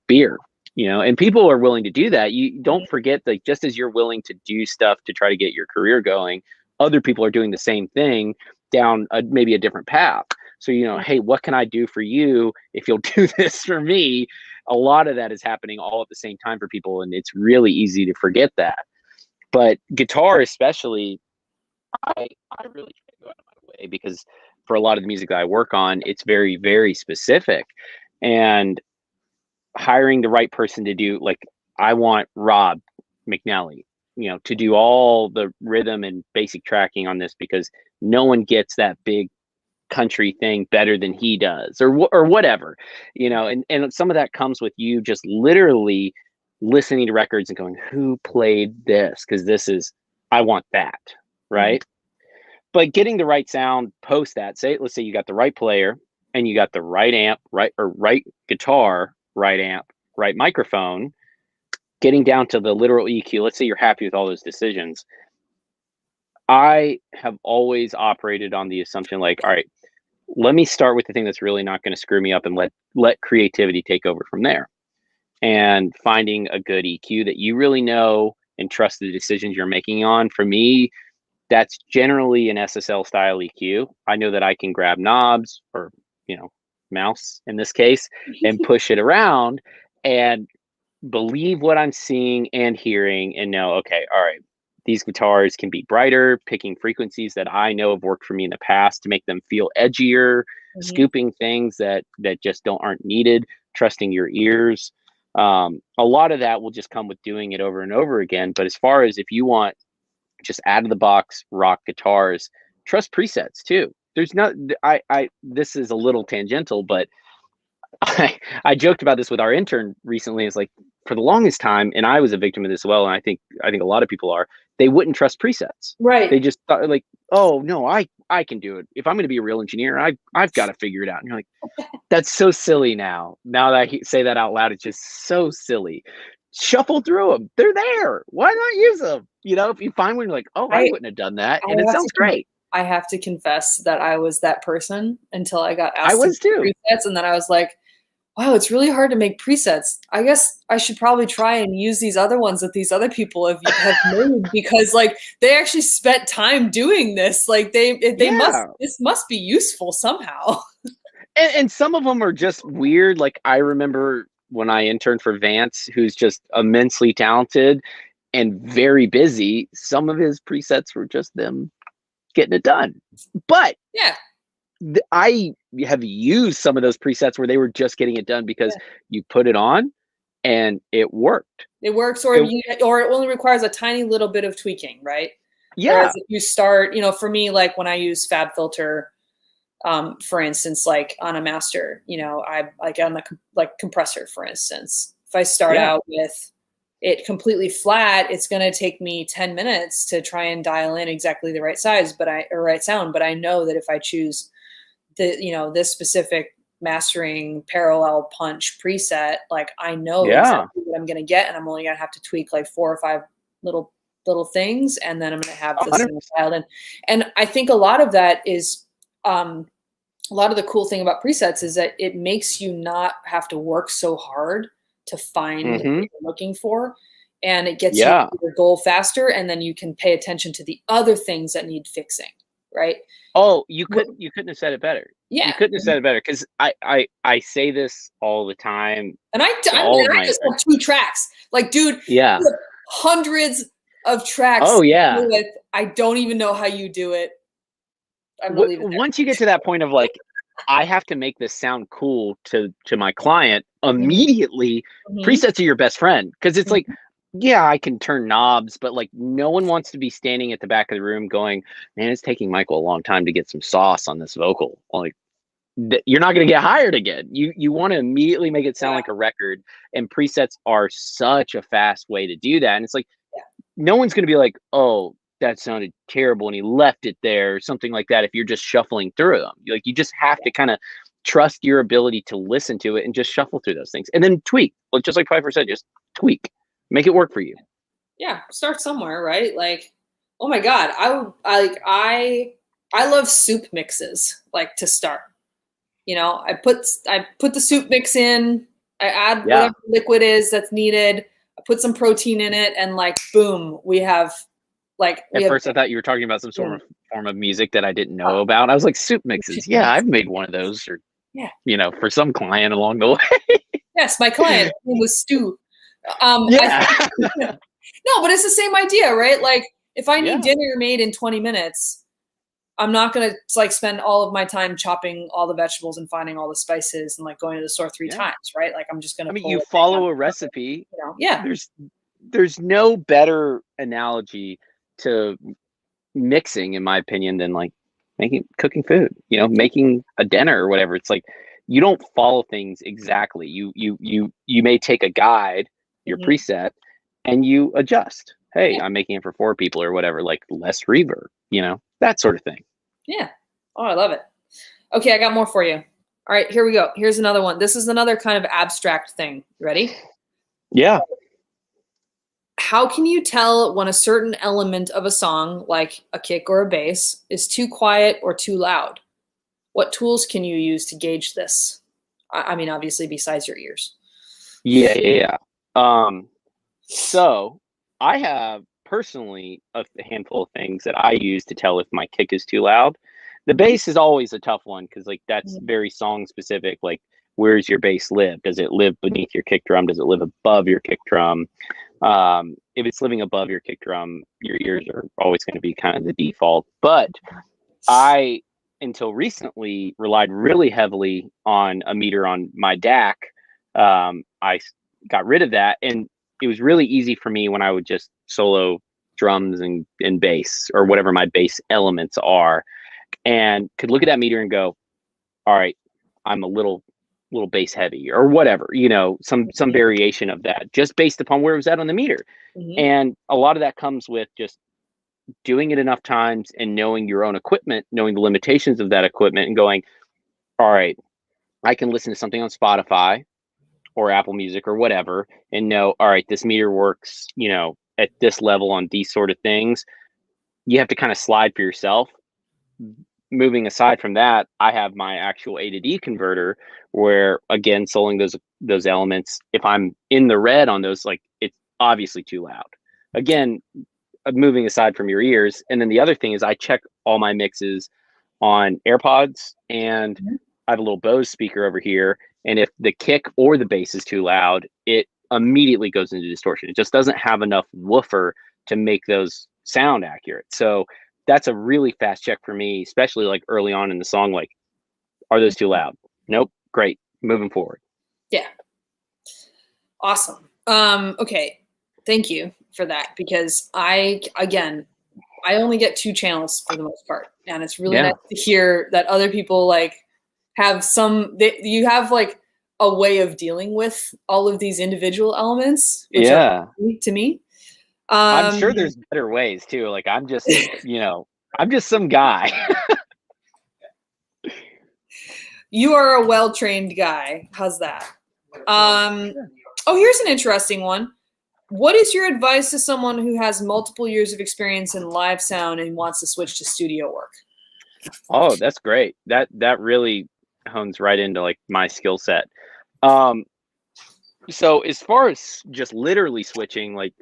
beer, and people are willing to do that. You don't forget that just as you're willing to do stuff to try to get your career going, other people are doing the same thing down maybe a different path. So, hey, what can I do for you if you'll do this for me? A lot of that is happening all at the same time for people, and it's really easy to forget that. But guitar especially, I really try to go out of my way, because for a lot of the music that I work on, it's very, very specific. And hiring the right person to do, like, I want Rob McNally, to do all the rhythm and basic tracking on this, because no one gets that big country thing better than he does, or whatever, and some of that comes with you just literally listening to records and going, who played this? Because I want that, right? But getting the right sound post that, let's say you got the right player and you got the right amp, right guitar, right amp, right microphone, getting down to the literal EQ. Let's say you're happy with all those decisions. I have always operated on the assumption, like, all right, let me start with the thing that's really not going to screw me up, and let creativity take over from there. And finding a good EQ that you really know and trust the decisions you're making on. For me, that's generally an SSL style EQ. I know that I can grab knobs, or mouse in this case, and push it around and believe what I'm seeing and hearing, and know, okay, all right, These guitars can be brighter, picking frequencies that I know have worked for me in the past to make them feel edgier, scooping things that just aren't needed, trusting your ears. A lot of that will just come with doing it over and over again. But as far as if you want just out of the box rock guitars, trust presets too. There's not, this is a little tangential, but I joked about this with our intern recently. It's like, for the longest time, and I was a victim of this as well, and I think a lot of people are, they wouldn't trust presets. Right. They just thought like, oh no, I can do it. If I'm going to be a real engineer, I've got to figure it out. And you're like, that's so silly now. Now that I say that out loud, it's just so silly. Shuffle through them. They're there. Why not use them? You know, if you find one, you're like, oh, I wouldn't have done that. And it sounds great. I have to confess that I was that person until I got asked I was too. presets. And then I was like, wow, it's really hard to make presets. I guess I should probably try and use these other ones that these other people have made, because like they actually spent time doing this. Like this must be useful somehow. And some of them are just weird. Like I remember when I interned for Vance, who's just immensely talented and very busy, some of his presets were just them getting it done. But yeah, I have used some of those presets where they were just getting it done because you put it on and it worked. It works, or it only requires a tiny little bit of tweaking, right? Yeah. Whereas if you start, you know, for me, like when I use FabFilter, for instance, like on a master, you know, I like on the compressor, for instance, if I start out with it completely flat, it's going to take me 10 minutes to try and dial in exactly the right size, or right sound. But I know that if I choose this specific mastering parallel punch preset, like I know exactly what I'm going to get, and I'm only going to have to tweak like 4 or 5 little things, and then I'm going to have this thing dialed in. And I think a lot of that is, a lot of the cool thing about presets is that it makes you not have to work so hard to find what you're looking for, and it gets you to your goal faster, and then you can pay attention to the other things that need fixing, right? Oh, you couldn't have said it better. Yeah, you couldn't have said it better, because I say this all the time. And I just have 2 tracks. Like, dude, hundreds of tracks. Oh yeah. I don't even know how you do it. Once you get to that point of like, I have to make this sound cool to my client immediately, presets are your best friend, because it's like, yeah, I can turn knobs, but like no one wants to be standing at the back of the room going, man, it's taking Michael a long time to get some sauce on this vocal. Like, you're not going to get hired again. You want to immediately make it sound like a record, and presets are such a fast way to do that. And it's like, no one's going to be like, oh, that sounded terrible and he left it there, or something like that, if you're just shuffling through them. Like, you just have to kind of trust your ability to listen to it and just shuffle through those things, and then tweak. Well, just like Piper said, just tweak. Make it work for you. Yeah, start somewhere, right? Like, oh my God, I love soup mixes. Like, to start, you know, I put the soup mix in, I add whatever liquid is that's needed, I put some protein in it, and like, boom, we have like. At first, I thought you were talking about some sort of form of music that I didn't know about. I was like, soup mixes. Yeah, I've made one of those, or you know, for some client along the way. Yes, my client was Stu. No, but it's the same idea, right? Like, if I need dinner made in 20 minutes, I'm not going to like spend all of my time chopping all the vegetables and finding all the spices and like going to the store 3 times, right? Like, I'm just going to. I mean, you follow a recipe. You know? Yeah. There's no better analogy to mixing, in my opinion, than like cooking food. You know, making a dinner or whatever. It's like, you don't follow things exactly. You may take a guide, your preset, and you adjust. Hey, I'm making it for 4 people or whatever, like less reverb, you know, that sort of thing. Yeah. Oh, I love it. Okay, I got more for you. All right, here we go. Here's another one. This is another kind of abstract thing. You ready? Yeah. How can you tell when a certain element of a song, like a kick or a bass, is too quiet or too loud? What tools can you use to gauge this? I mean, obviously, besides your ears. Yeah. So I have personally a handful of things that I use to tell if my kick is too loud. The bass is always a tough one, because like that's very song specific. Like, where's your bass live? Does it live beneath your kick drum? Does it live above your kick drum? if it's living above your kick drum, your ears are always going to be kind of the default. But I, until recently, relied really heavily on a meter on my DAC. I got rid of that, and it was really easy for me when I would just solo drums and bass, or whatever my bass elements are, and could look at that meter and go, all right, I'm a little bass heavy, or whatever, some variation of that, just based upon where it was at on the meter. And a lot of that comes with just doing it enough times and knowing your own equipment, knowing the limitations of that equipment, and going, all right, I can listen to something on Spotify or Apple Music or whatever and know, all right, this meter works, at this level on these sort of things. You have to kind of slide for yourself. Moving aside from that, I have my actual A to D converter where, again, soloing those elements, if I'm in the red on those, like, it's obviously too loud. Again, moving aside from your ears. And then the other thing is I check all my mixes on AirPods, and I have a little Bose speaker over here. And if the kick or the bass is too loud, it immediately goes into distortion. It just doesn't have enough woofer to make those sound accurate. So that's a really fast check for me, especially like early on in the song. Like, are those too loud? Nope. Great. Moving forward. Yeah. Awesome. Okay. Thank you for that, because I only get 2 channels for the most part. And it's really nice to hear that other people like have you have like a way of dealing with all of these individual elements, which are unique to me. I'm sure there's better ways too. Like, I'm just, I'm just some guy. You are a well-trained guy. How's that? Oh, here's an interesting one. What is your advice to someone who has multiple years of experience in live sound and wants to switch to studio work? Oh, that's great. That really hones right into like my skill set. So as far as just literally switching, like,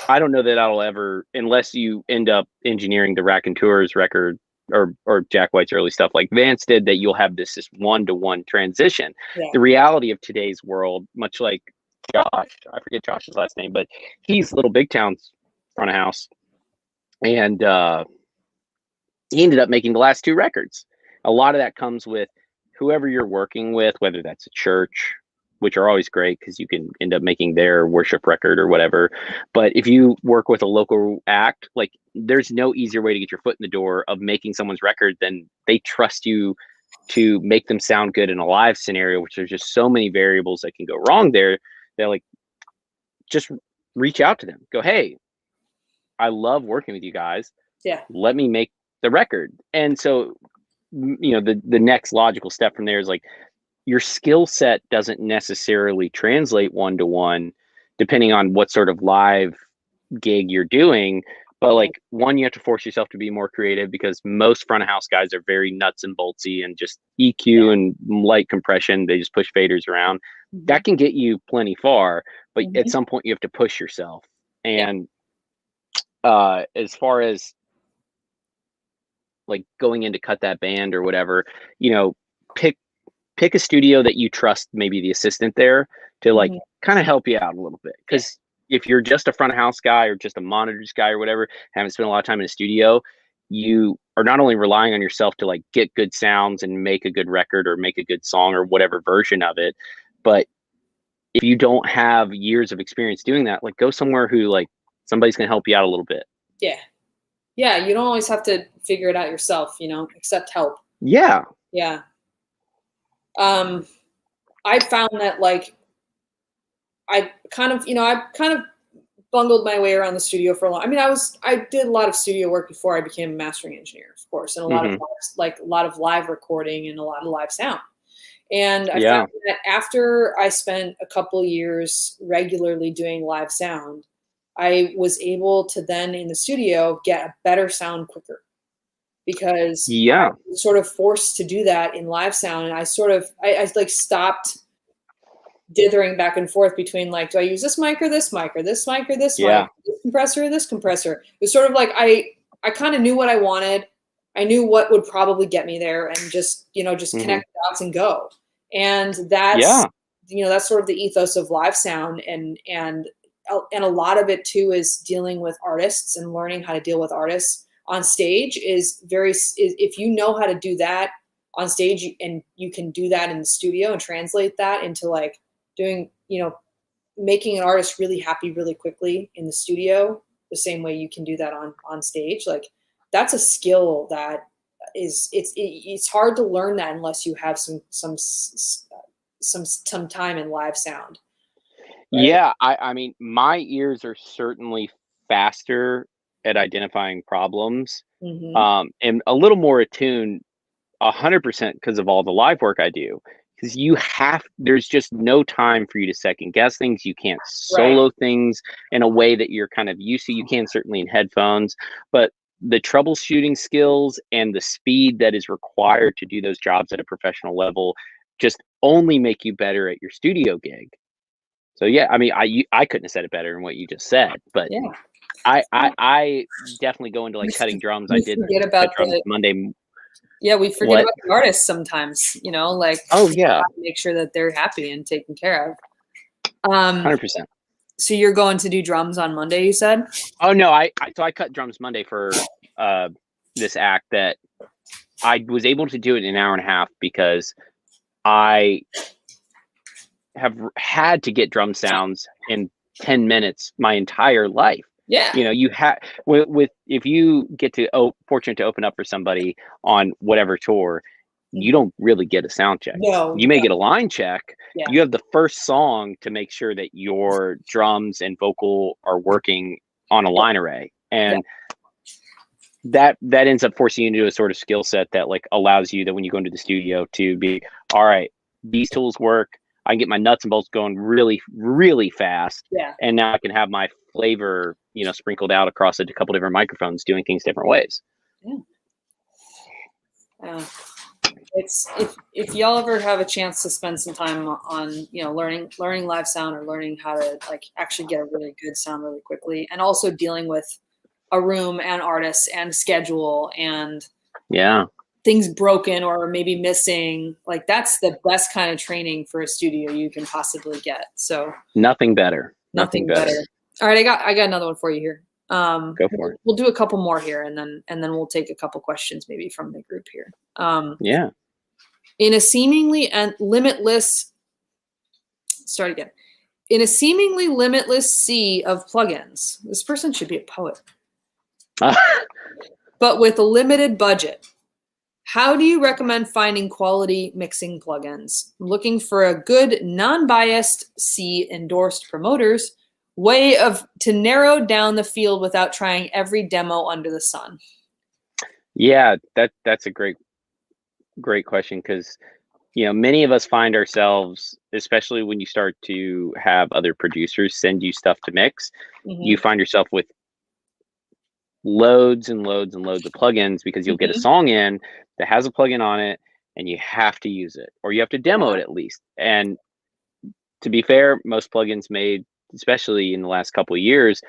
I don't know that I'll ever, unless you end up engineering the Raconteurs record or Jack White's early stuff like Vance did, that you'll have this one-to-one transition. Yeah. The reality of today's world, much like Josh, I forget Josh's last name, but he's Little Big Town's front of house. And he ended up making the last 2 records. A lot of that comes with whoever you're working with, whether that's a church, which are always great because you can end up making their worship record or whatever. But if you work with a local act, like, there's no easier way to get your foot in the door of making someone's record than they trust you to make them sound good in a live scenario, which there's just so many variables that can go wrong there. They're like, just reach out to them. Go, hey, I love working with you guys. Yeah. Let me make the record. And so, the next logical step from there is like, your skill set doesn't necessarily translate one-to-one depending on what sort of live gig you're doing. But like, one, you have to force yourself to be more creative, because most front of house guys are very nuts and boltsy and just EQ and light compression. They just push faders around. That can get you plenty far, but at some point you have to push yourself. And as far as like going in to cut that band or whatever, pick a studio that you trust, maybe the assistant there, to like kind of help you out a little bit. Because if you're just a front of house guy or just a monitors guy or whatever, haven't spent a lot of time in a studio, you are not only relying on yourself to like get good sounds and make a good record or make a good song or whatever version of it, but if you don't have years of experience doing that, like, go somewhere who like somebody's going to help you out a little bit. Yeah, you don't always have to figure it out yourself, accept help. Yeah. I found that like I kind of bungled my way around the studio for a long. I mean, I did a lot of studio work before I became a mastering engineer, of course, and a lot of live recording and a lot of live sound. And I found that after I spent a couple of years regularly doing live sound, I was able to then in the studio get a better sound quicker, because I was sort of forced to do that in live sound. And I like stopped dithering back and forth between like, do I use this mic or this mic or this mic or this mic, this compressor or this compressor? It was sort of like, I kind of knew what I wanted. I knew what would probably get me there, and just connect the dots and go. And that's, that's sort of the ethos of live sound. And and a lot of it too is dealing with artists and learning how to deal with artists on stage if you know how to do that on stage and you can do that in the studio and translate that into like doing, making an artist really happy really quickly in the studio, the same way you can do that on stage. Like that's a skill that it's hard to learn that unless you have some time in live sound. Right? Yeah, I mean, my ears are certainly faster at identifying problems, and a little more attuned 100% because of all the live work I do. Because there's just no time for you to second guess things. You can't solo things in a way that you're kind of used to. You can certainly in headphones, but the troubleshooting skills and the speed that is required to do those jobs at a professional level just only make you better at your studio gig. So yeah, I mean, I couldn't have said it better than what you just said, but yeah. I definitely go into like cutting drums. I did cut drums Monday. Yeah, we forget about the artists sometimes, like, oh yeah, make sure that they're happy and taken care of. 100%. So you're going to do drums on Monday, you said? Oh no, so I cut drums Monday for this act that I was able to do it in an hour and a half because I have had to get drum sounds in 10 minutes my entire life. Yeah. You have if you get to fortunate to open up for somebody on whatever tour, you don't really get a sound check. No, you may get a line check. Yeah. You have the first song to make sure that your drums and vocal are working on a line array, and that ends up forcing you into a sort of skill set that like allows you that when you go into the studio to be, all right, these tools work. I can get my nuts and bolts going really, really fast. Yeah. And now I can have my flavor, sprinkled out across a couple different microphones, doing things different ways. Yeah. It's if y'all ever have a chance to spend some time on, learning live sound or learning how to like actually get a really good sound really quickly, and also dealing with a room and artists and schedule and things broken or maybe missing, like that's the best kind of training for a studio you can possibly get. So nothing better. Nothing better. All right, I got another one for you here. Go for it. We'll do a couple more here, and then we'll take a couple questions maybe from the group here. In a seemingly limitless sea of plugins, this person should be a poet. But with a limited budget, how do you recommend finding quality mixing plugins? I'm looking for a good, non-biased, endorsed promoters way to narrow down the field without trying every demo under the sun. Yeah, that's a great question, because many of us find ourselves, especially when you start to have other producers send you stuff to mix, you find yourself with loads and loads and loads of plugins, because you'll get a song in that has a plugin on it and you have to use it, or you have to demo it at least. And to be fair, most plugins made, especially in the last couple of years,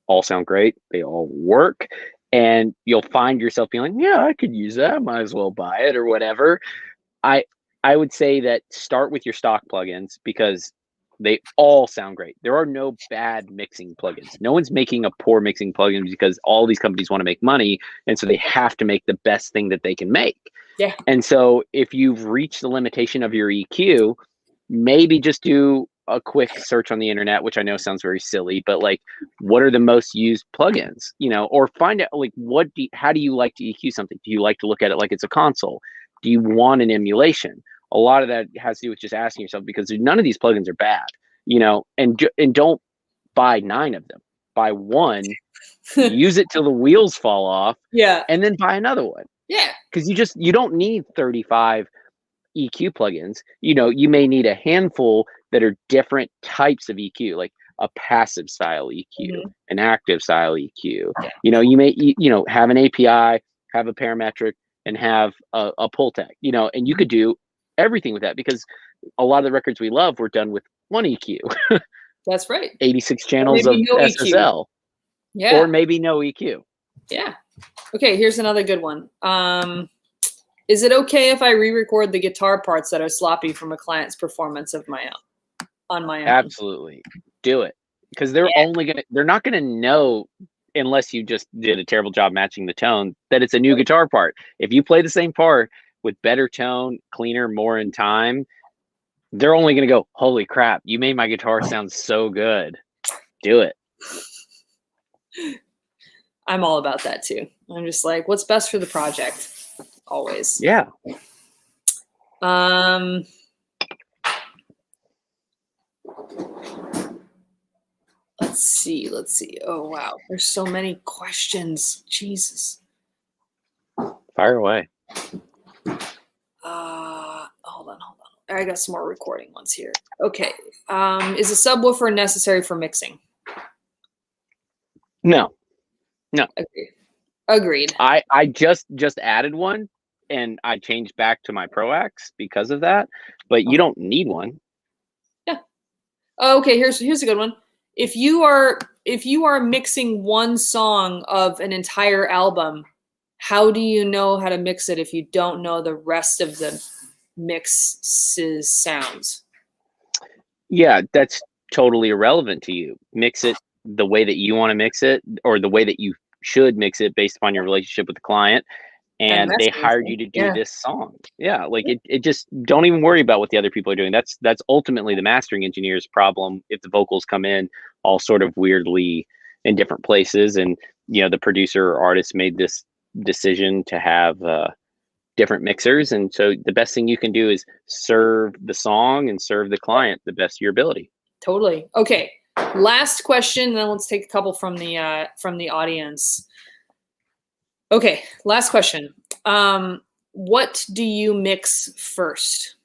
all sound great. They all work. And you'll find yourself being like, yeah, I could use that. I might as well buy it or whatever. I would say that start with your stock plugins, because they all sound great. There are no bad mixing plugins. No one's making a poor mixing plugin because all these companies want to make money. And so they have to make the best thing that they can make. Yeah. And so if you've reached the limitation of your EQ, maybe just do a quick search on the internet, which I know sounds very silly, but like, what are the most used plugins, or find out like, how do you like to EQ something? Do you like to look at it like it's a console? Do you want an emulation? A lot of that has to do with just asking yourself, because none of these plugins are bad, and don't buy 9 of them. Buy one, use it till the wheels fall off, and then buy another one. Yeah. Because you don't need 35 EQ plugins. You may need a handful that are different types of EQ, like a passive style EQ, an active style EQ. You may have an API, have a parametric, and have a pull tech, and you could do everything with that, because a lot of the records we love were done with one EQ. That's right. 86 channels of no SSL. EQ. Yeah. Or maybe no EQ. Yeah. Okay, here's another good one. Is it okay if I re-record the guitar parts that are sloppy from a client's performance on my own? Absolutely. Do it. because they're not gonna know unless you just did a terrible job matching the tone that it's a new guitar part. If you play the same part with better tone, cleaner, more in time, they're only gonna go, holy crap, you made my guitar sound so good. Do it. I'm all about that too. I'm just like, what's best for the project? Always. Yeah. Let's see. Oh wow, there's so many questions. Jesus. Fire away. Hold on. I got some more recording ones here. Okay. Is a subwoofer necessary for mixing? No. Agreed. I just added one, and I changed back to my Pro X because of that, but you don't need one. Yeah. Okay, here's a good one. If you are mixing one song of an entire album, how do you know how to mix it if you don't know the rest of the mix's sounds? Yeah, that's totally irrelevant to you. Mix it the way that you want to mix it, or the way that you should mix it based upon your relationship with the client. And they hired you to do this song. Yeah, like it just, don't even worry about what the other people are doing. That's ultimately the mastering engineer's problem if the vocals come in all sort of weirdly in different places, and the producer or artist made this decision to have different mixers, and so the best thing you can do is serve the song and serve the client the best of your ability. Totally. Okay, last question, then let's take a couple from the audience. Okay, last question. What do you mix first?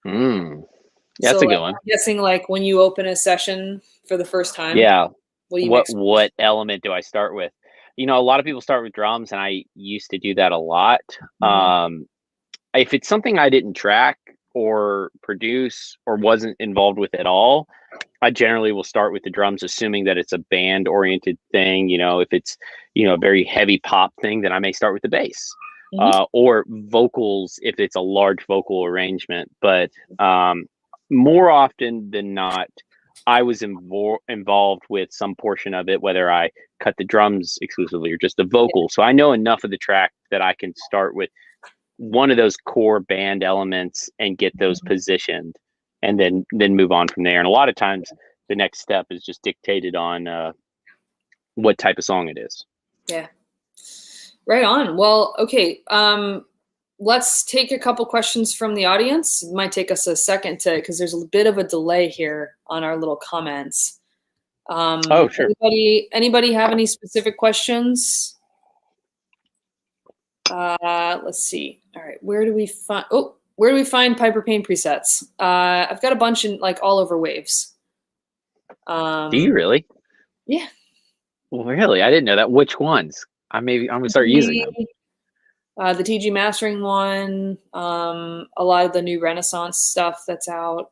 That's a good one. I'm guessing like when you open a session for the first time. Yeah. What element do I start with? A lot of people start with drums, and I used to do that a lot. Mm-hmm. If it's something I didn't track or produce or wasn't involved with at all, I generally will start with the drums, assuming that it's a band oriented thing. If it's, a very heavy pop thing, then I may start with the bass. Or vocals if it's a large vocal arrangement. But more often than not, I was involved with some portion of it, whether I cut the drums exclusively or just the vocal. So I know enough of the track that I can start with one of those core band elements and get those positioned, and then move on from there. And a lot of times the next step is just dictated on what type of song it is. Yeah. Right on. Well, okay. Let's take a couple questions from the audience. It might take us a second because there's a bit of a delay here on our little comments. Sure. Anybody have any specific questions? Let's see. All right. Where do we find Piper Payne presets? I've got a bunch in all over Waves. Do you really? Yeah. Well, really? I didn't know that. Which ones? I'm gonna start using them. The TG Mastering one, a lot of the new Renaissance stuff that's out.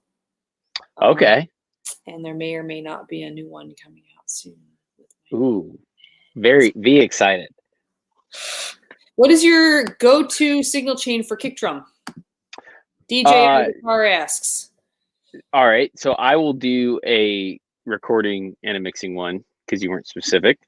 Okay. And there may or may not be a new one coming out soon. Ooh, be excited. What is your go-to signal chain for kick drum? DJ Guitar asks. All right, so I will do a recording and a mixing one because you weren't specific.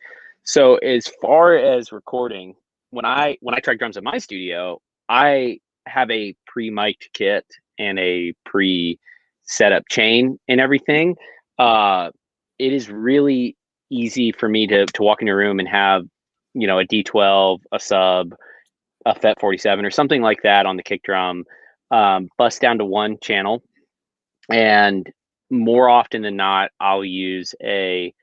So as far as recording, when I track drums at my studio, I have a pre-mic'd kit and a pre-setup chain and everything. It is really easy for me to walk in a room and have a D12, a sub, a FET 47 or something like that on the kick drum, bust down to one channel, and more often than not, I'll use a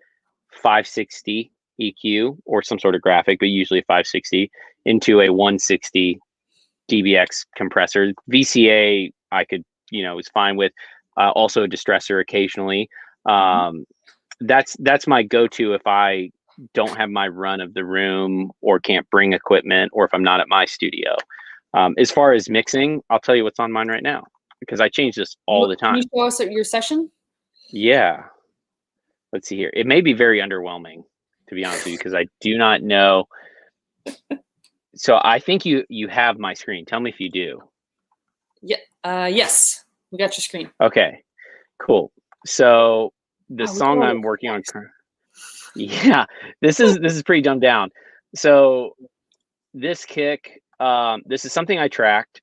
560 EQ or some sort of graphic, but usually 560 into a 160 DBX compressor. VCA I could, is fine with. Also a distressor occasionally. That's my go-to if I don't have my run of the room or can't bring equipment, or if I'm not at my studio. As far as mixing, I'll tell you what's on mine right now because I change this all the time. Can you show us your session? Yeah. Let's see here. It may be very underwhelming, to be honest with you, because I do not know. So I think you have my screen. Tell me if you do. Yeah. Yes, we got your screen. Okay, cool. So the we song call I'm it working on. flex. Yeah, this is pretty dumbed down. So this kick, this is something I tracked,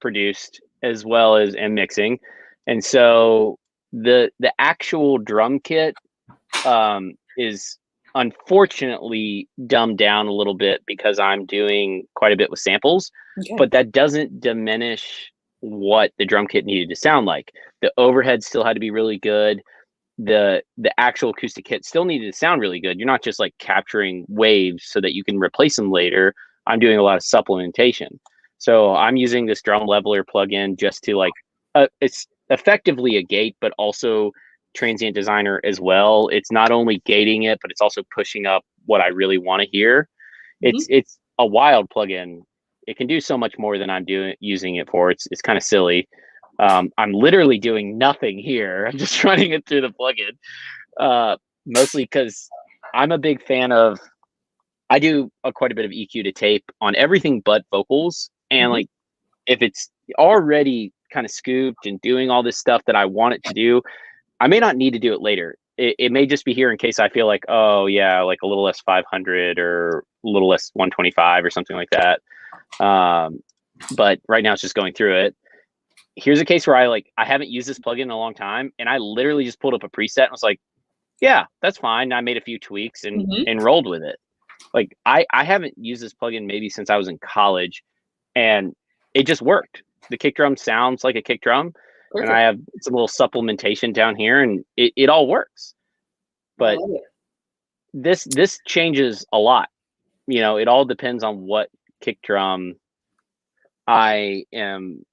produced, as well as am mixing, and so the actual drum kit is unfortunately dumbed down a little bit because I'm doing quite a bit with samples, Okay. but that doesn't diminish what the drum kit needed to sound like. The overhead still had to be really good. The actual acoustic kit still needed to sound really good. You're not just like capturing waves so that you can replace them later. I'm doing a lot of supplementation. So I'm using this drum leveler plugin just to like, it's effectively a gate, but also transient designer as well. It's not only gating it, but it's also pushing up what I really want to hear. It's a wild plugin. It can do so much more than I'm using it for. It's kind of silly. I'm literally doing nothing here. I'm just running it through the plugin, mostly because I'm a big fan of. I do quite a bit of EQ to tape on everything but vocals, and like if it's already kind of scooped and doing all this stuff that I want it to do, I may not need to do it later. It may just be here in case I feel like, oh yeah, like a little less 500 or a little less 125 or something like that. But right now it's just going through it. Here's a case where I haven't used this plugin in a long time, and I literally just pulled up a preset and was like, yeah, that's fine. I made a few tweaks and rolled with it. Like I haven't used this plugin maybe since I was in college, and it just worked. The kick drum sounds like a kick drum. Perfect. And I have some little supplementation down here, and it all works. But this changes a lot. You know, it all depends on what kick drum I am,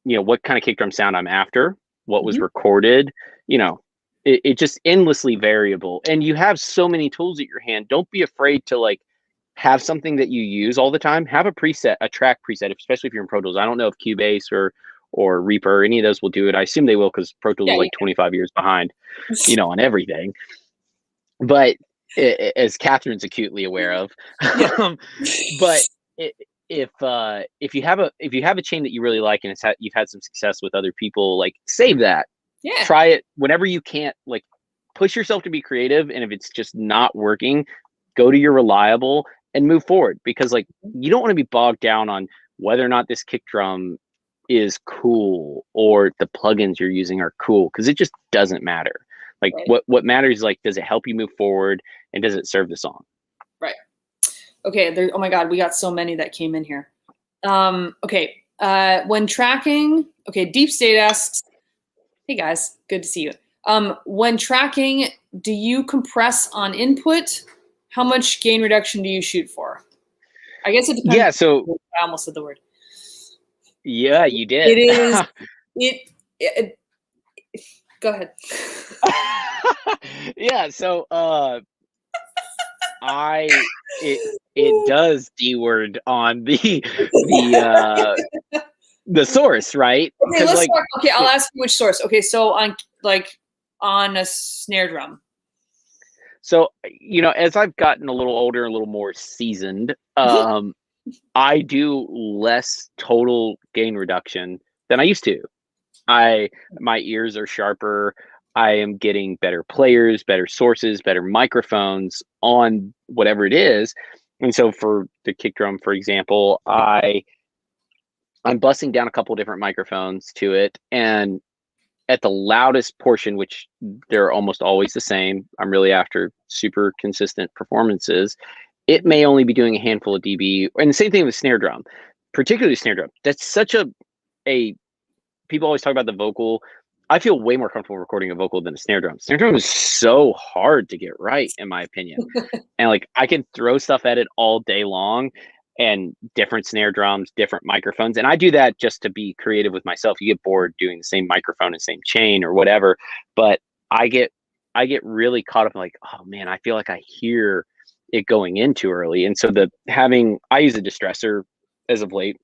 you know, what kind of kick drum sound I'm after, what was recorded, you know, it just endlessly variable. And you have so many tools at your hand. Don't be afraid to like have something that you use all the time. Have a preset, a track preset, especially if you're in Pro Tools. I don't know if Cubase or Reaper or any of those will do it. I assume they will because Pro Tools is like 25 years behind, you know, on everything. But as Catherine's acutely aware of, but if you have a chain that you really like and you've had some success with other people, like save that. Yeah. Try it whenever you can't. Like push yourself to be creative, and if it's just not working, go to your reliable and move forward, because like you don't want to be bogged down on whether or not this kick drum is cool or the plugins you're using are cool, because it just doesn't matter. Like what matters is like, does it help you move forward and does it serve the song? Right. Okay. Oh my God, we got so many that came in here. Okay. When tracking, okay, Deep State asks, hey guys, good to see you. When tracking, do you compress on input? How much gain reduction do you shoot for? I guess it depends. Yeah, so I almost said the word. Yeah, you did. It is go ahead. Yeah, so it does D-word on the source, right? Okay, let's like, talk. Okay, I'll ask you which source. Okay, so on a snare drum. So, you know, as I've gotten a little older, a little more seasoned, I do less total gain reduction than I used to. My ears are sharper. I am getting better players, better sources, better microphones on whatever it is. And so for the kick drum, for example, I'm busting down a couple different microphones to it, and at the loudest portion, which they're almost always the same, I'm really after super consistent performances. It may only be doing a handful of dB, and the same thing with snare drum, particularly snare drum. That's such a people always talk about the vocal. I feel way more comfortable recording a vocal than a snare drum. Snare drum is so hard to get right, in my opinion. And like I can throw stuff at it all day long, and different snare drums, different microphones. And I do that just to be creative with myself. You get bored doing the same microphone and same chain or whatever. But I get really caught up in like, oh man, I feel like I hear it going in too early. And so I use a distressor as of late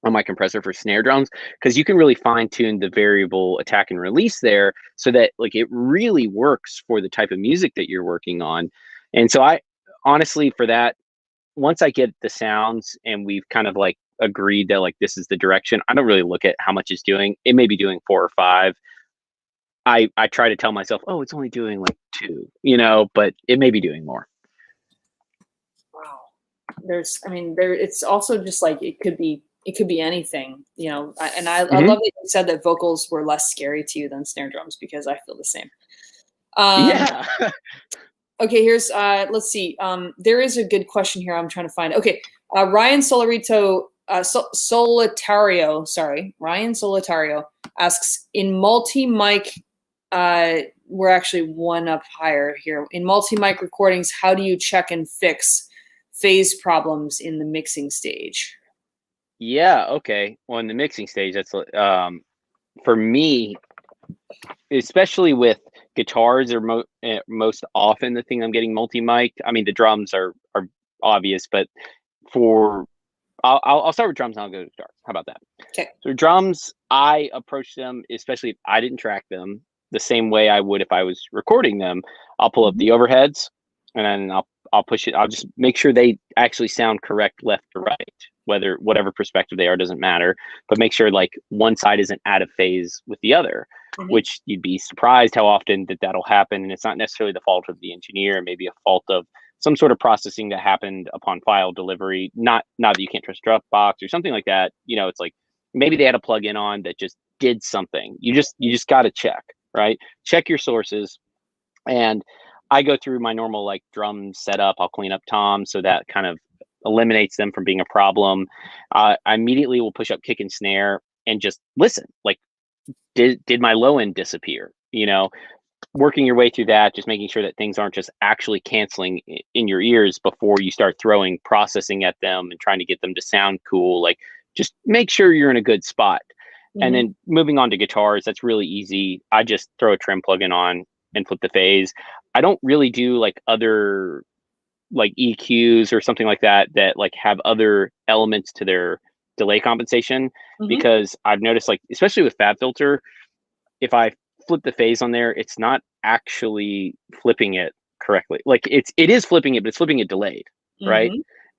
on my compressor for snare drums, because you can really fine tune the variable attack and release there so that like it really works for the type of music that you're working on. And so I honestly, for that, once I get the sounds and we've kind of like agreed that like this is the direction, I don't really look at how much it's doing. It may be doing 4 or 5. I try to tell myself, oh, it's only doing like 2, but it may be doing more. Wow. It's also just like, it could be anything, I love that you said that vocals were less scary to you than snare drums, because I feel the same. Yeah. Okay, here's let's see. There is a good question here I'm trying to find. Okay, Ryan Solitario, Ryan Solitario asks, in multi-mic, we're actually one up higher here. In multi-mic recordings, how do you check and fix phase problems in the mixing stage? Yeah, okay. Well, in the mixing stage, that's for me, especially with guitars, are most often the thing I'm getting multi-mic'd. I mean, the drums are obvious, but I'll start with drums and I'll go to guitars. How about that? Okay. So drums, I approach them, especially if I didn't track them, the same way I would if I was recording them. I'll pull up the overheads, and then I'll push it. I'll just make sure they actually sound correct left to right. Whatever perspective they are, doesn't matter, but make sure like one side isn't out of phase with the other, which you'd be surprised how often that'll happen. And it's not necessarily the fault of the engineer, maybe a fault of some sort of processing that happened upon file delivery. Not that you can't trust Dropbox or something like that. It's like maybe they had a plugin on that just did something. You just got to check, right? Check your sources. And I go through my normal like drum setup. I'll clean up toms, so that kind of eliminates them from being a problem. I immediately will push up kick and snare and just listen. Like, did my low end disappear? Working your way through that, just making sure that things aren't just actually canceling in your ears before you start throwing processing at them and trying to get them to sound cool. Like, just make sure you're in a good spot. And then moving on to guitars, that's really easy. I just throw a trim plugin on and flip the phase. I don't really do like other like EQs or something like that like have other elements to their delay compensation, because I've noticed, like, especially with Fab Filter, if I flip the phase on there, it's not actually flipping it correctly. Like it is flipping it, but it's flipping it delayed, right?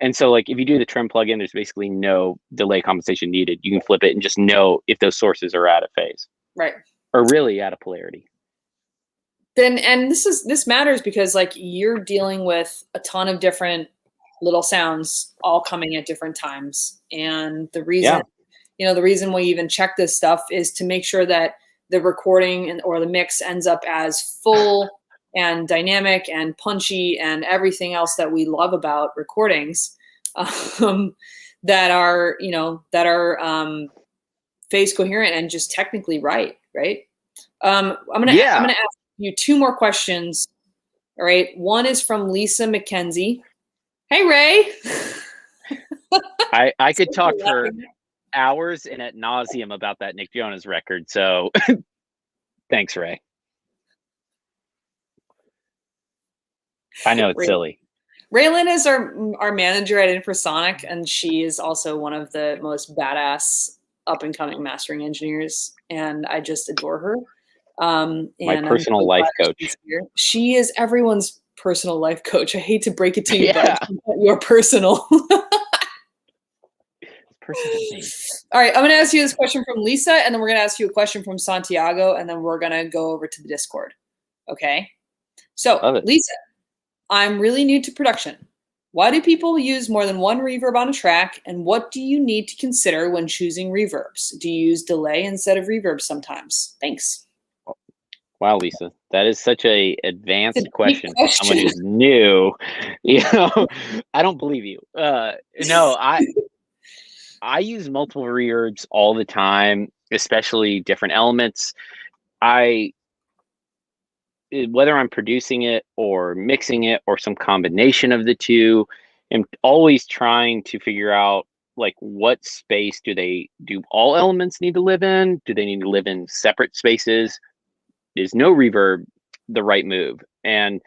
And so like if you do the trim plugin, there's basically no delay compensation needed. You can flip it and just know if those sources are out of phase, right, or really out of polarity. And this matters because like you're dealing with a ton of different little sounds all coming at different times. And the reason, the reason we even check this stuff is to make sure that the recording or the mix ends up as full and dynamic and punchy and everything else that we love about recordings, that are phase coherent and just technically right. I'm gonna ask you 2 more questions. All right. One is from Lisa McKenzie. Hey, Ray. I could talk for hours and ad nauseum about that Nick Jonas record. So thanks, Ray. I know it's silly. Raylan is our manager at Infrasonic, and she is also one of the most badass up and coming mastering engineers. And I just adore her. My personal life coach. She is everyone's personal life coach. I hate to break it to you, but you're personal. All right, I'm going to ask you this question from Lisa, and then we're going to ask you a question from Santiago, and then we're going to go over to the Discord. Okay? So, Lisa, I'm really new to production. Why do people use more than one reverb on a track, and what do you need to consider when choosing reverbs? Do you use delay instead of reverb sometimes? Thanks. Wow, Lisa, that is such a advanced question for someone who's new. I don't believe you. No, I use multiple reverbs all the time, especially different elements. Whether I'm producing it or mixing it or some combination of the two, I'm always trying to figure out like what space do all elements need to live in? Do they need to live in separate spaces? Is no reverb the right move? And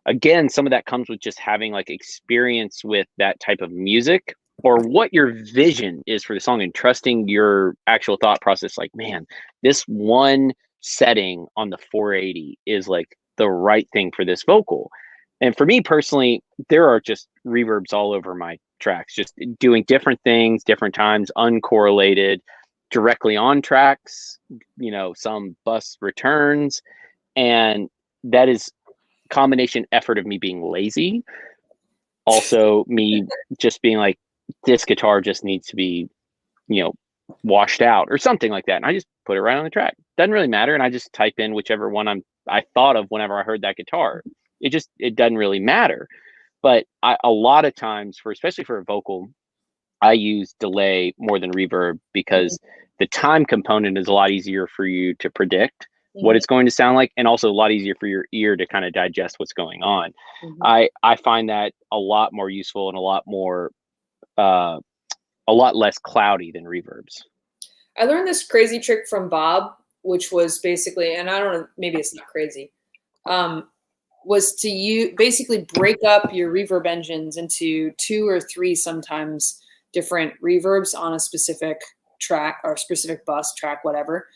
again, some of that comes with just having like experience with that type of music, or what your vision is for the song, and trusting your actual thought process. Like, man, this one setting on the 480 is like the right thing for this vocal. And for me personally, there are just reverbs all over my tracks, just doing different things, different times, uncorrelated. directly on tracks, some bus returns, and that is combination effort of me being lazy, also me just being like, this guitar just needs to be washed out or something like that, and I just put it right on the track. Doesn't really matter, and I just type in whichever one I thought of whenever I heard that guitar. It doesn't really matter. But a lot of times, especially for a vocal, I use delay more than reverb, because the time component is a lot easier for you to predict what it's going to sound like, and also a lot easier for your ear to kind of digest what's going on. I find that a lot more useful and a lot less cloudy than reverbs. I learned this crazy trick from Bob, which was basically, and I don't know, maybe it's not crazy, was to basically break up your reverb engines into 2 or 3 sometimes different reverbs on a specific track or specific bus track, whatever.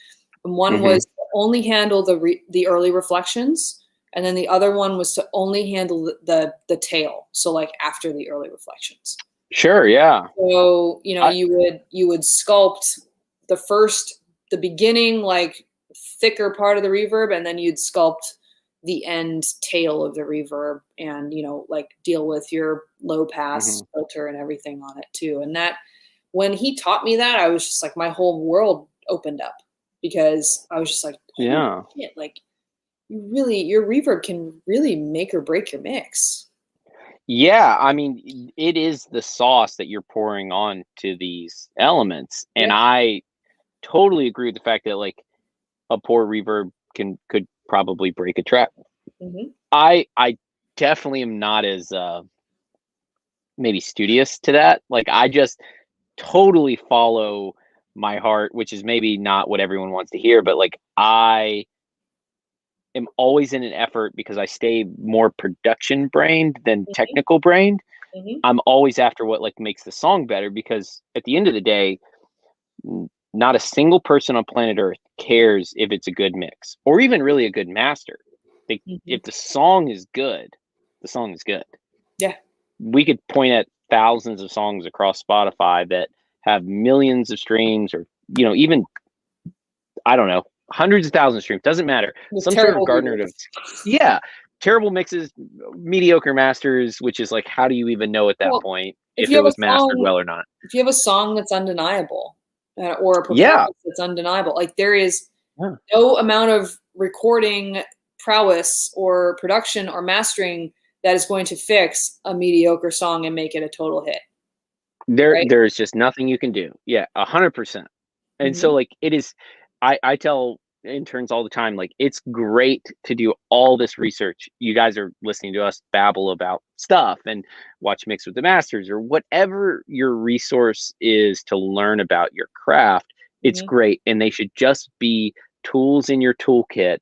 And one was to only handle the early reflections, and then the other one was to only handle the tail, so like after the early reflections. Sure, yeah. So you would sculpt the beginning, like thicker part of the reverb, and then you'd sculpt the end tail of the reverb, and like deal with your low pass filter and everything on it too. And that, when he taught me that, I was just like, my whole world opened up, because I was just like, yeah, shit, like your reverb can really make or break your mix. Yeah, I mean, it is the sauce that you're pouring on to these elements, and I totally agree with the fact that like a poor reverb could probably break a track. I definitely am not as maybe studious to that. Like, I just totally follow my heart, which is maybe not what everyone wants to hear, but like I am always in an effort, because I stay more production brained than technical brained. I'm always after what like makes the song better, because at the end of the day, not a single person on planet Earth cares if it's a good mix or even really a good master. If the song is good, the song is good. Yeah. We could point at thousands of songs across Spotify that have millions of streams, or, even, I don't know, hundreds of thousands of streams. Doesn't matter. With some sort of garnered of, terrible mixes, mediocre masters, which is like, how do you even know at that point if it was mastered well or not? If you have a song that's undeniable, or a performance that's undeniable, like there is no amount of recording prowess or production or mastering that is going to fix a mediocre song and make it a total hit. There's just nothing you can do. Yeah, 100%. And so like it is, I tell interns all the time, like, it's great to do all this research. You guys are listening to us babble about stuff and watch Mix with the Masters or whatever your resource is to learn about your craft. It's great. And they should just be tools in your toolkit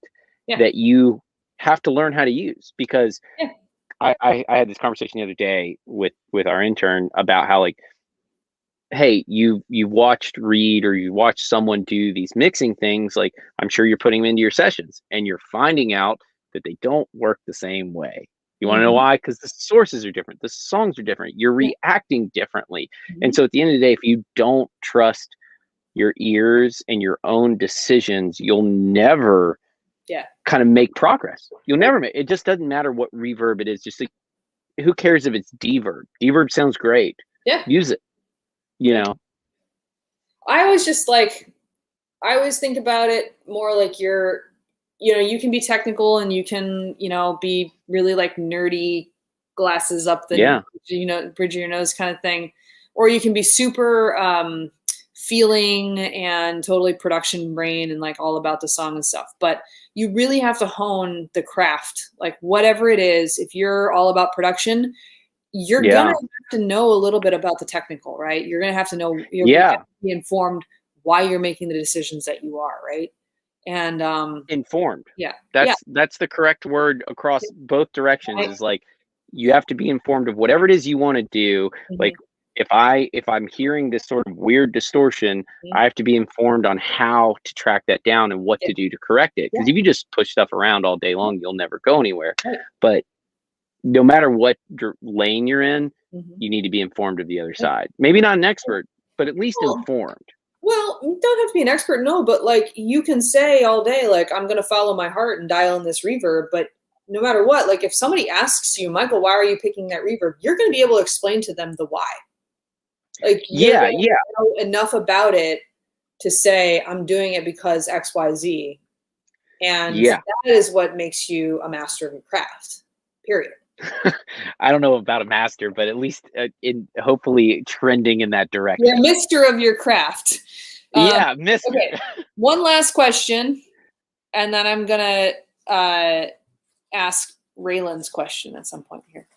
that you have to learn how to use, because I had this conversation the other day with our intern about how, like, hey, you watched Reed or you watched someone do these mixing things, like, I'm sure you're putting them into your sessions and you're finding out that they don't work the same way. You want to know why? Because the sources are different, the songs are different, you're reacting differently. And so at the end of the day, if you don't trust your ears and your own decisions, you'll never kind of make progress. You'll never make it. Just doesn't matter what reverb it is. Just like, who cares if it's deverb? Deverb sounds great. Use it. I always think about it more like you can be technical and you can, be really like nerdy, glasses up the, bridge of your nose kind of thing. Or you can be super feeling and totally production brain and like all about the song and stuff. But you really have to hone the craft, like whatever it is. If you're all about production, you're gonna have to know a little bit about the technical, right? You're gonna have to know, gonna have to be informed why you're making the decisions that you are, right? And informed. That's the correct word across both directions. Is like, you have to be informed of whatever it is you want to do. Like, if I'm hearing this sort of weird distortion, I have to be informed on how to track that down and what to do to correct it. Because if you just push stuff around all day long, you'll never go anywhere. But no matter what lane you're in, you need to be informed of the other side. Maybe not an expert, but at least informed. Well, you don't have to be an expert, no, but like you can say all day, like, I'm going to follow my heart and dial in this reverb. But no matter what, like if somebody asks you, Michael, why are you picking that reverb? You're going to be able to explain to them the why. Like you're Yeah, going to know enough about it to say, I'm doing it because X, Y, Z. And yeah. that is what makes you a master of your craft, period. I don't know about a master, but at least in hopefully trending in that direction. You're a mister of your craft. Yeah, mister. Okay. One last question, and then I'm going to ask Raylan's question at some point here.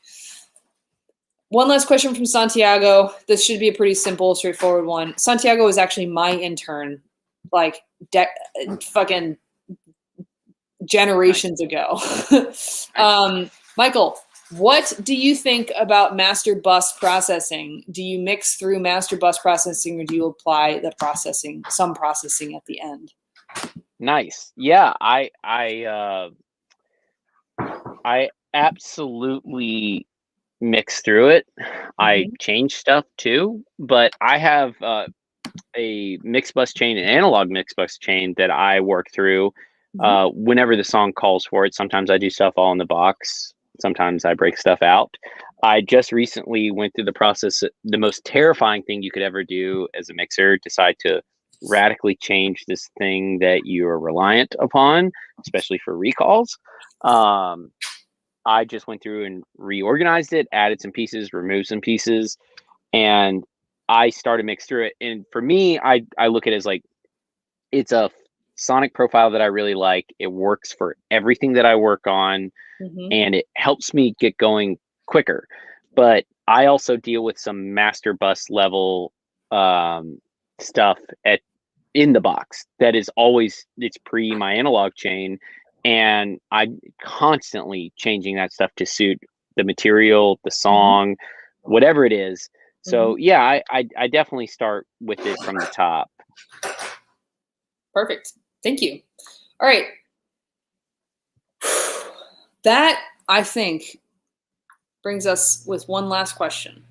One last question from Santiago. This should be a pretty simple, straightforward one. Santiago was actually my intern, like fucking generations ago. Michael, what do you think about master bus processing? Do you mix through master bus processing, or do you apply the processing, some processing at the end? Nice. Yeah, I absolutely mix through it. I change stuff too, but I have a mix bus chain, an analog mix bus chain that I work through whenever the song calls for it. Sometimes I do stuff all in the box. Sometimes I break stuff out. I just recently went through the process. The most terrifying thing you could ever do as a mixer, decide to radically change this thing that you are reliant upon, especially for recalls. I just went through and reorganized it, added some pieces, removed some pieces, and I started mix through it. And for me, I look at it as like, it's a sonic profile that I really like. It works for everything that I work on, and it helps me get going quicker. But I also deal with some master bus level stuff in the box that is always, it's pre my analog chain, and I'm constantly changing that stuff to suit the material, the song, whatever it is. So yeah, I definitely start with it from the top. Perfect. Thank you. All right. That, I think, brings us with one last question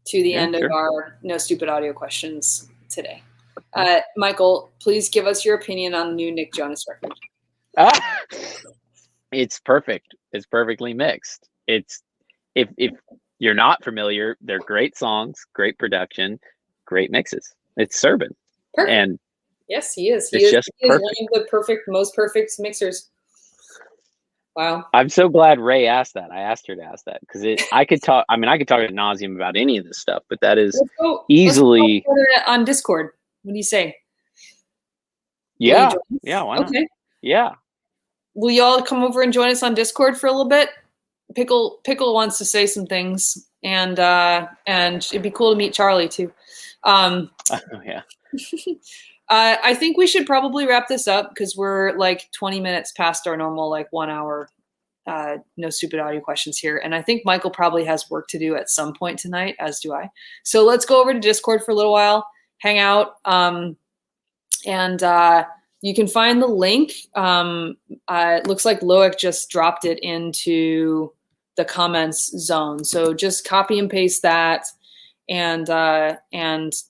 to the end of our No Stupid Audio questions today. Michael, please give us your opinion on the new Nick Jonas record. It's perfect. It's perfectly mixed. It's if you're not familiar, they're great songs, great production, great mixes. It's Serban. Perfect. And yes, he is. He is one of the most perfect mixers. Wow. I'm so glad Ray asked that. I asked her to ask that because I could talk ad nauseum about any of this stuff, but that is easily on Discord. What do you say? Yeah. Yeah. Why not? Okay. Yeah. Will y'all come over and join us on Discord for a little bit? Pickle wants to say some things, and it'd be cool to meet Charlie too. Yeah. I think we should probably wrap this up because we're like 20 minutes past our normal like 1 hour No Stupid Audio questions here. And I think Michael probably has work to do at some point tonight, as do I. So let's go over to Discord for a little while, hang out. And you can find the link. It looks like Loic just dropped it into the comments zone. So just copy and paste that. And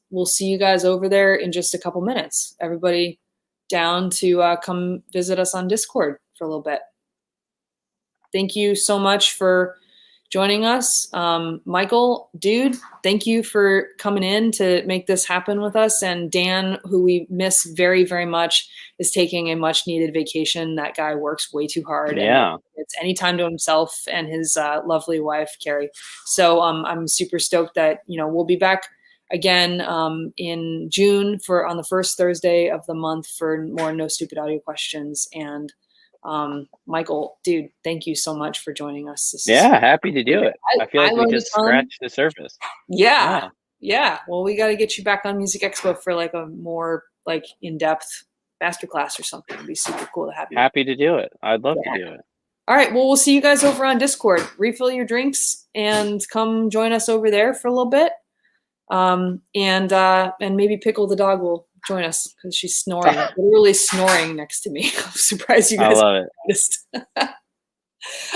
we'll see you guys over there in just a couple minutes. Everybody down to come visit us on Discord for a little bit. Thank you so much for joining us. Michael, dude, thank you for coming in to make this happen with us. And Dan, who we miss very, very much, is taking a much needed vacation. That guy works way too hard. Yeah. And it's any time to himself and his lovely wife, Carrie. So I'm super stoked that, we'll be back again in June on the first Thursday of the month for more No Stupid Audio questions. And Michael, dude, thank you so much for joining us. Happy to do it. I feel like we just scratched the surface. Yeah. Well, we got to get you back on Music Expo for like a more like in-depth masterclass or something. It'd be super cool to have you. Happy to do it. I'd love to do it. All right. Well, we'll see you guys over on Discord. Refill your drinks and come join us over there for a little bit. And maybe Pickle the dog will join us because she's snoring, literally snoring next to me. I'm surprised you guys noticed.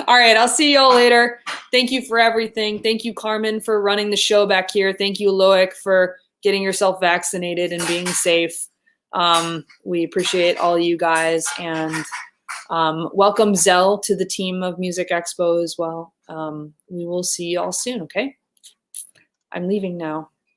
All right, I'll see y'all later. Thank you for everything. Thank you, Carmen, for running the show back here. Thank you, Loic, for getting yourself vaccinated and being safe. We appreciate all you guys, and welcome Zell to the team of Music Expo as well. We will see you all soon, okay? I'm leaving now.